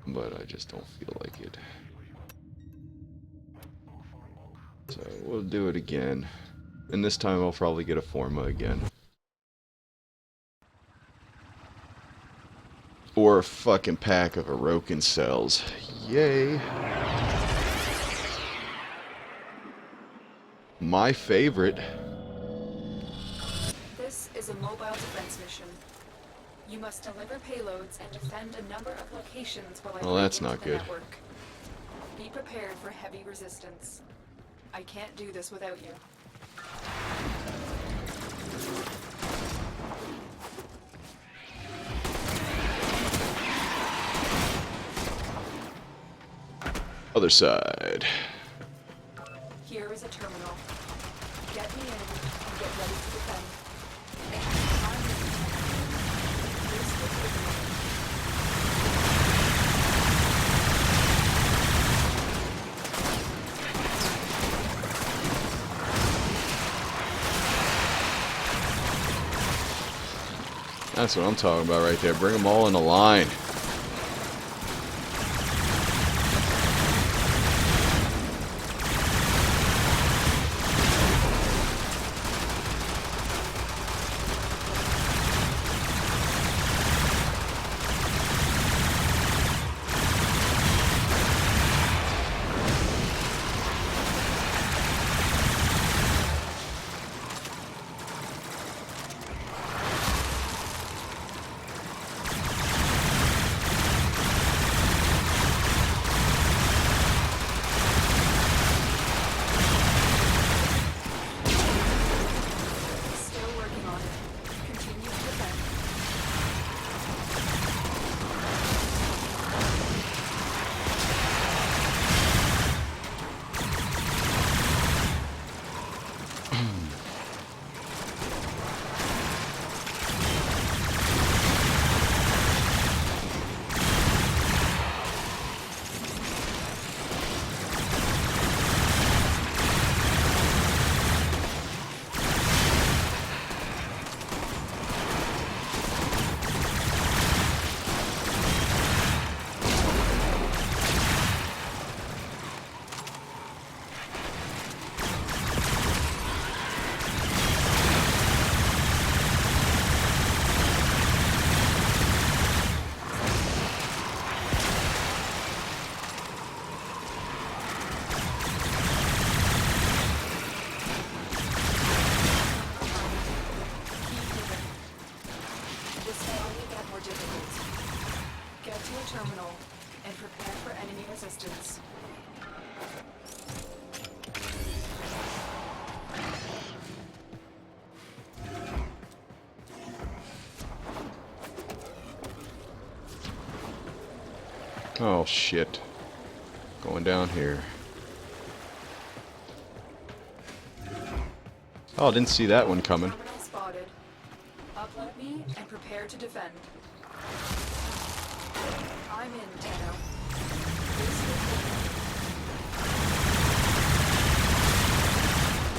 Speaker 1: But I just don't feel like it. So we'll do it again. And this time I'll probably get a Forma again. Or a fucking pack of Aroken cells. Yay. My favorite.
Speaker 2: This is a mobile defense mission. You must deliver payloads and defend a number of locations while I
Speaker 1: Well,
Speaker 2: break
Speaker 1: that's
Speaker 2: into
Speaker 1: not
Speaker 2: the
Speaker 1: good.
Speaker 2: network. Be prepared for heavy resistance. I can't do this without you.
Speaker 1: Other side.
Speaker 2: Here is a terminal. Get me in and get ready to defend. I'm in. This will take a minute.
Speaker 1: That's what I'm talking about right there. Bring them all in a line.
Speaker 2: Still working on it. Continue to defend. This may only get more difficult. Get to a terminal and prepare for enemy resistance.
Speaker 1: Oh shit. Going down here. Oh, didn't see that one coming.
Speaker 2: Terminal spotted. Upload me and prepare to defend. I'm in, Tenno. This will take a minute. Still working on it. Continue to defend.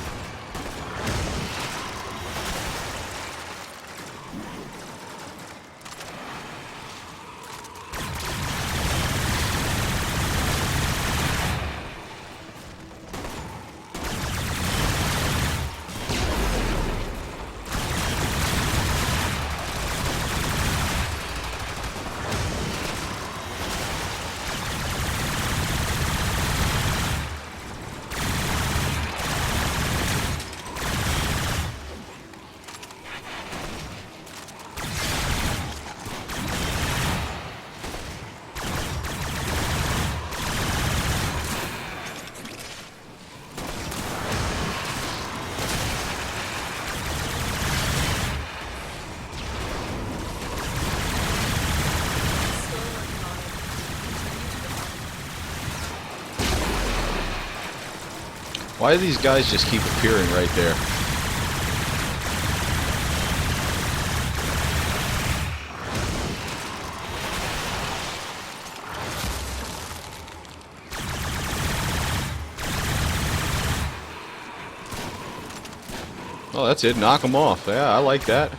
Speaker 1: Why do these guys just keep appearing right there? Oh, that's it. Knock them off. Yeah, I like that.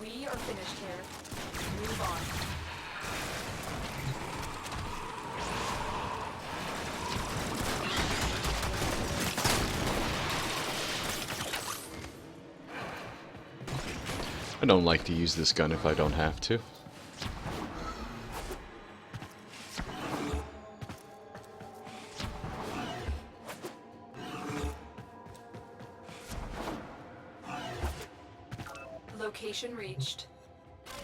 Speaker 2: We are finished here. Move on.
Speaker 1: I don't like to use this gun if I don't have to.
Speaker 2: Location reached.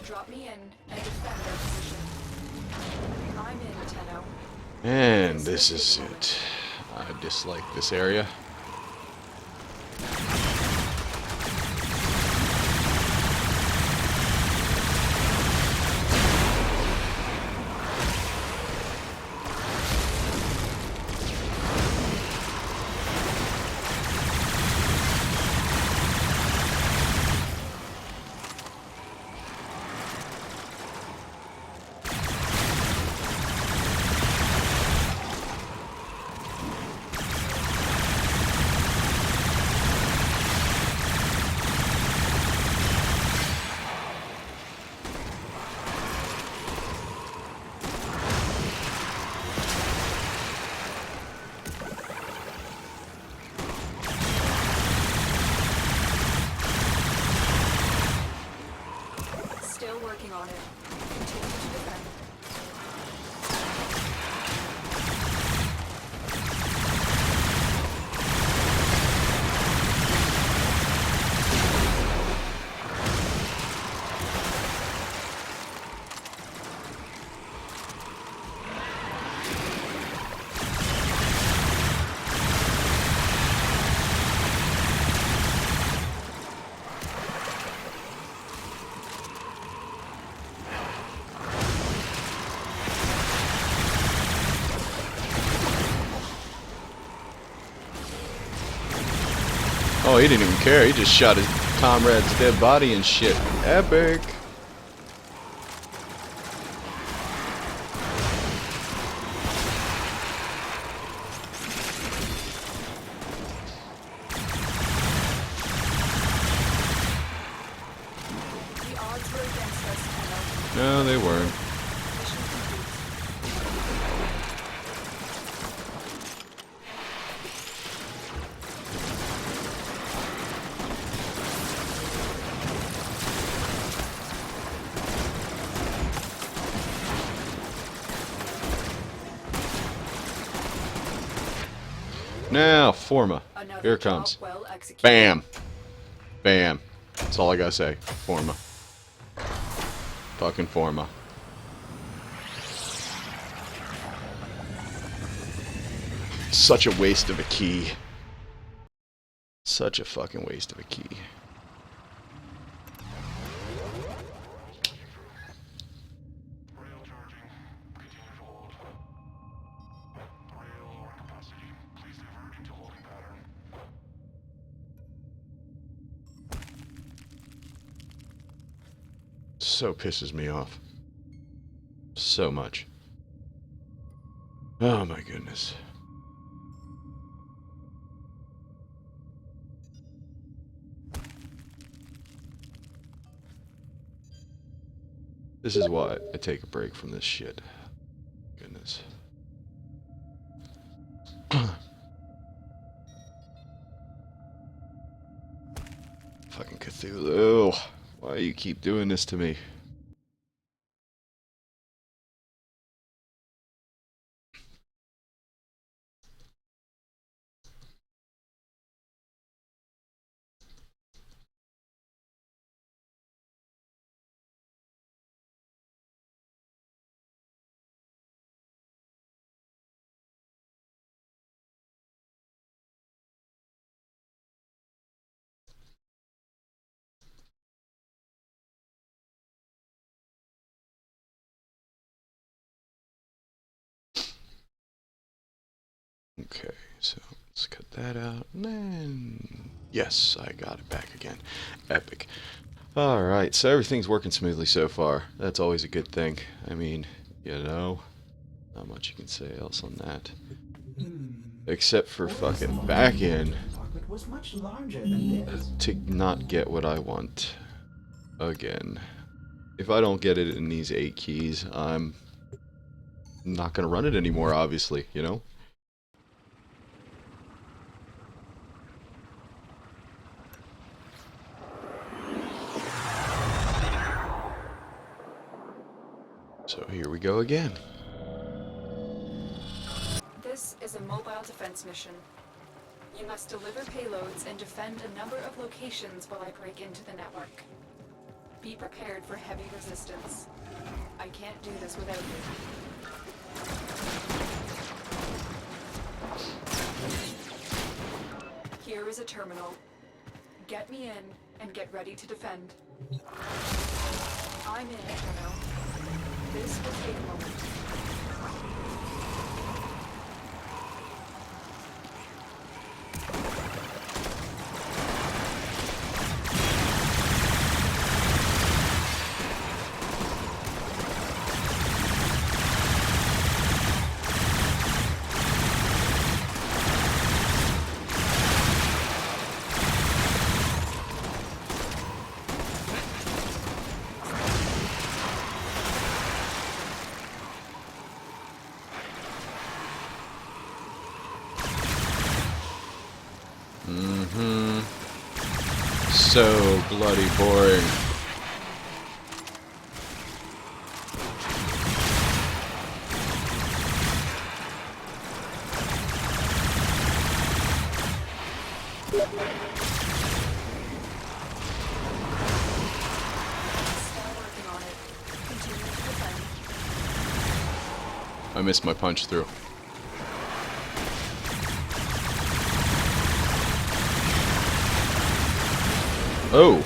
Speaker 2: Drop me in and defend our position. I'm in, Tenno.
Speaker 1: And this is it. I dislike this area.
Speaker 2: Still working on it. Continue to defend.
Speaker 1: Oh, he didn't even care. He just shot his comrade's dead body and shit. Epic.
Speaker 2: The odds were against us, Tenno.
Speaker 1: No, they weren't.
Speaker 2: Mission complete.
Speaker 1: Now, Forma.
Speaker 2: Another
Speaker 1: Here it
Speaker 2: job
Speaker 1: comes.
Speaker 2: well executed.
Speaker 1: Bam. Bam. That's all I gotta say. Forma. Fucking Forma. Such a waste of a key. Such a fucking waste of a key. So pisses me off. So much. Oh my goodness. This is why I take a break from this shit. Goodness. Fucking Cthulhu. Why you keep doing this to me? Okay, so let's cut that out, and then... Yes, I got it back again. Epic. Alright, so everything's working smoothly so far. That's always a good thing. I mean, you know, not much you can say else on that. Except for fucking back in
Speaker 3: Compartment was much larger than this.
Speaker 1: to not get what I want. Again. If I don't get it in these 8 keys, I'm not gonna run it anymore, obviously, you know? So here we go again.
Speaker 2: This is a mobile defense mission. You must deliver payloads and defend a number of locations while I break into the network. Be prepared for heavy resistance. I can't do this without you. Here is a terminal. Get me in and get ready to defend. I'm in, Inferno. This will take a moment.
Speaker 1: So bloody boring. I missed my punch through. Oh!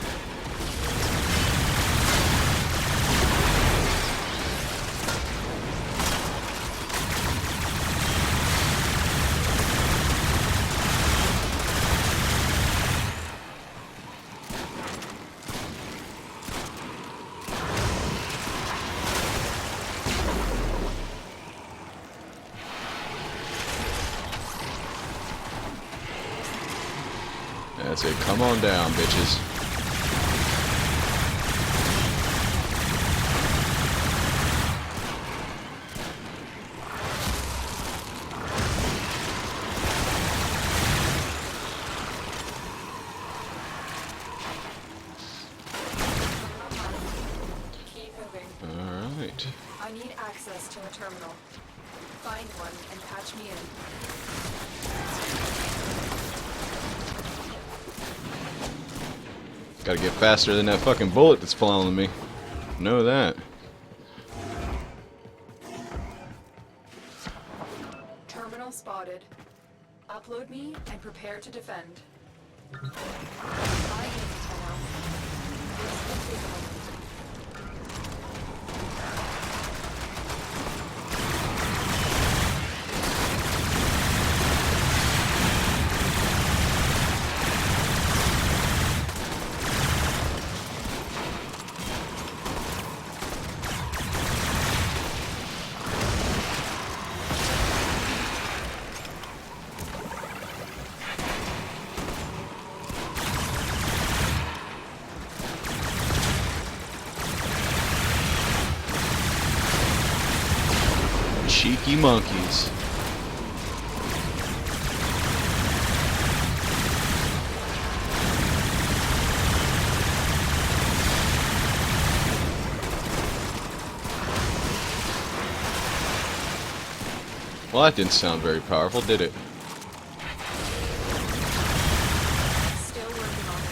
Speaker 1: That's it. Come on down, bitches.
Speaker 2: Keep moving.
Speaker 1: Alright.
Speaker 2: I need access to a terminal. Find one and patch me in.
Speaker 1: Gotta get faster than that fucking bullet that's following me. Know that.
Speaker 2: Terminal spotted. Upload me and prepare to defend. I am Inferno. This will take a moment.
Speaker 1: Cheeky monkeys. Well, that didn't sound very powerful, did it?
Speaker 2: Still working on it.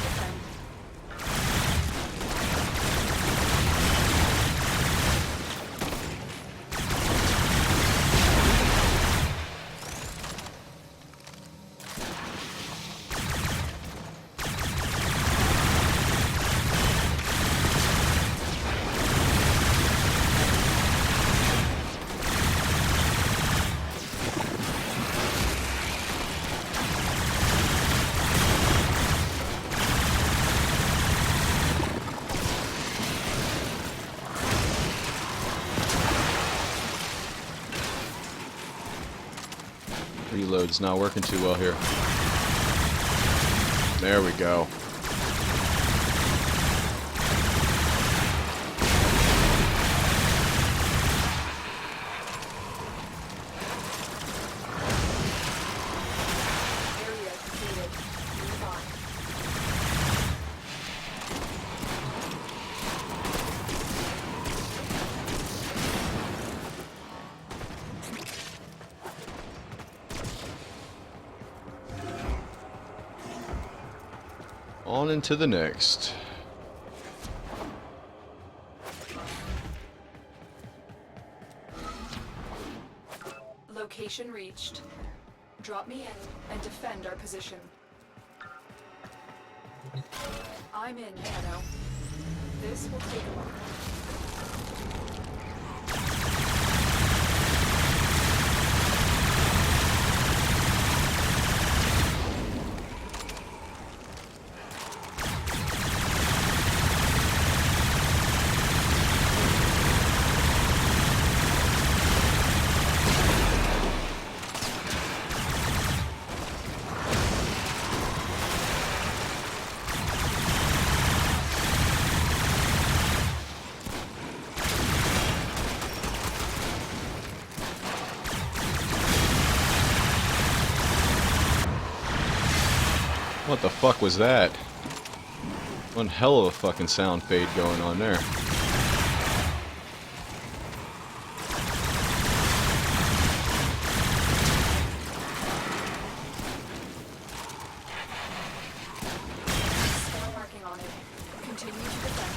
Speaker 2: Defend.
Speaker 4: payload's not working too well here. There we go.
Speaker 2: Area completed. Move on.
Speaker 4: On into the next.
Speaker 2: Location reached. Drop me in and defend our position. I'm in, Nano. This will take a while.
Speaker 4: What the fuck was that? One hell of a fucking sound fade going on there.
Speaker 2: Still working on it. Continue to defend.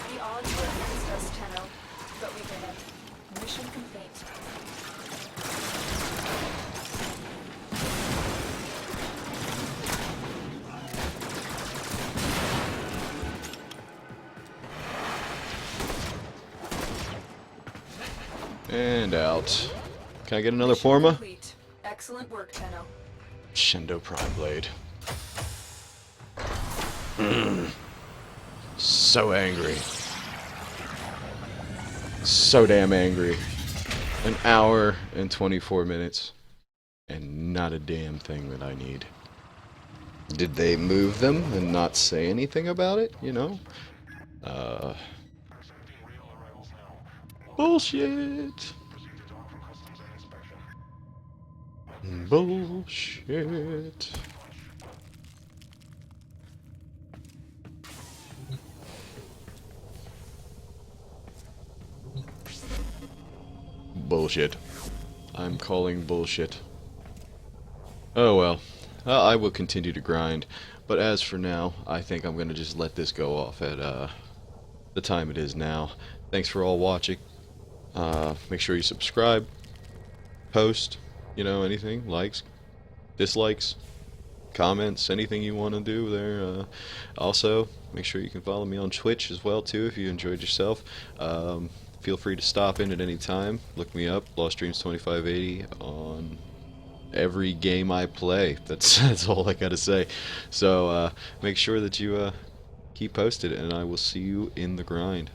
Speaker 2: The odds were against us, Tenno, but we did it. Mission complete.
Speaker 4: And out. Can I get another
Speaker 2: Mission
Speaker 4: Forma?
Speaker 2: complete. Excellent work, Tenno.
Speaker 4: Shindo Prime Blade. So angry. So damn angry. An hour and 24 minutes. And not a damn thing that I need. Did they move them and not say anything about it? You know? Bullshit. Bullshit. Bullshit. I'm calling bullshit. Oh well. I will continue to grind. But as for now, I think I'm going to just let this go off at the time it is now. Thanks for all watching. Make sure you subscribe, post, you know, anything, likes, dislikes, comments, anything you want to do there. Also, make sure you can follow me on Twitch as well too if you enjoyed yourself. Feel free to stop in at any time. Look me up, Lost Dreams 2580 on every game I play. That's all I gotta say. So make sure that you keep posted, and I will see you in the grind.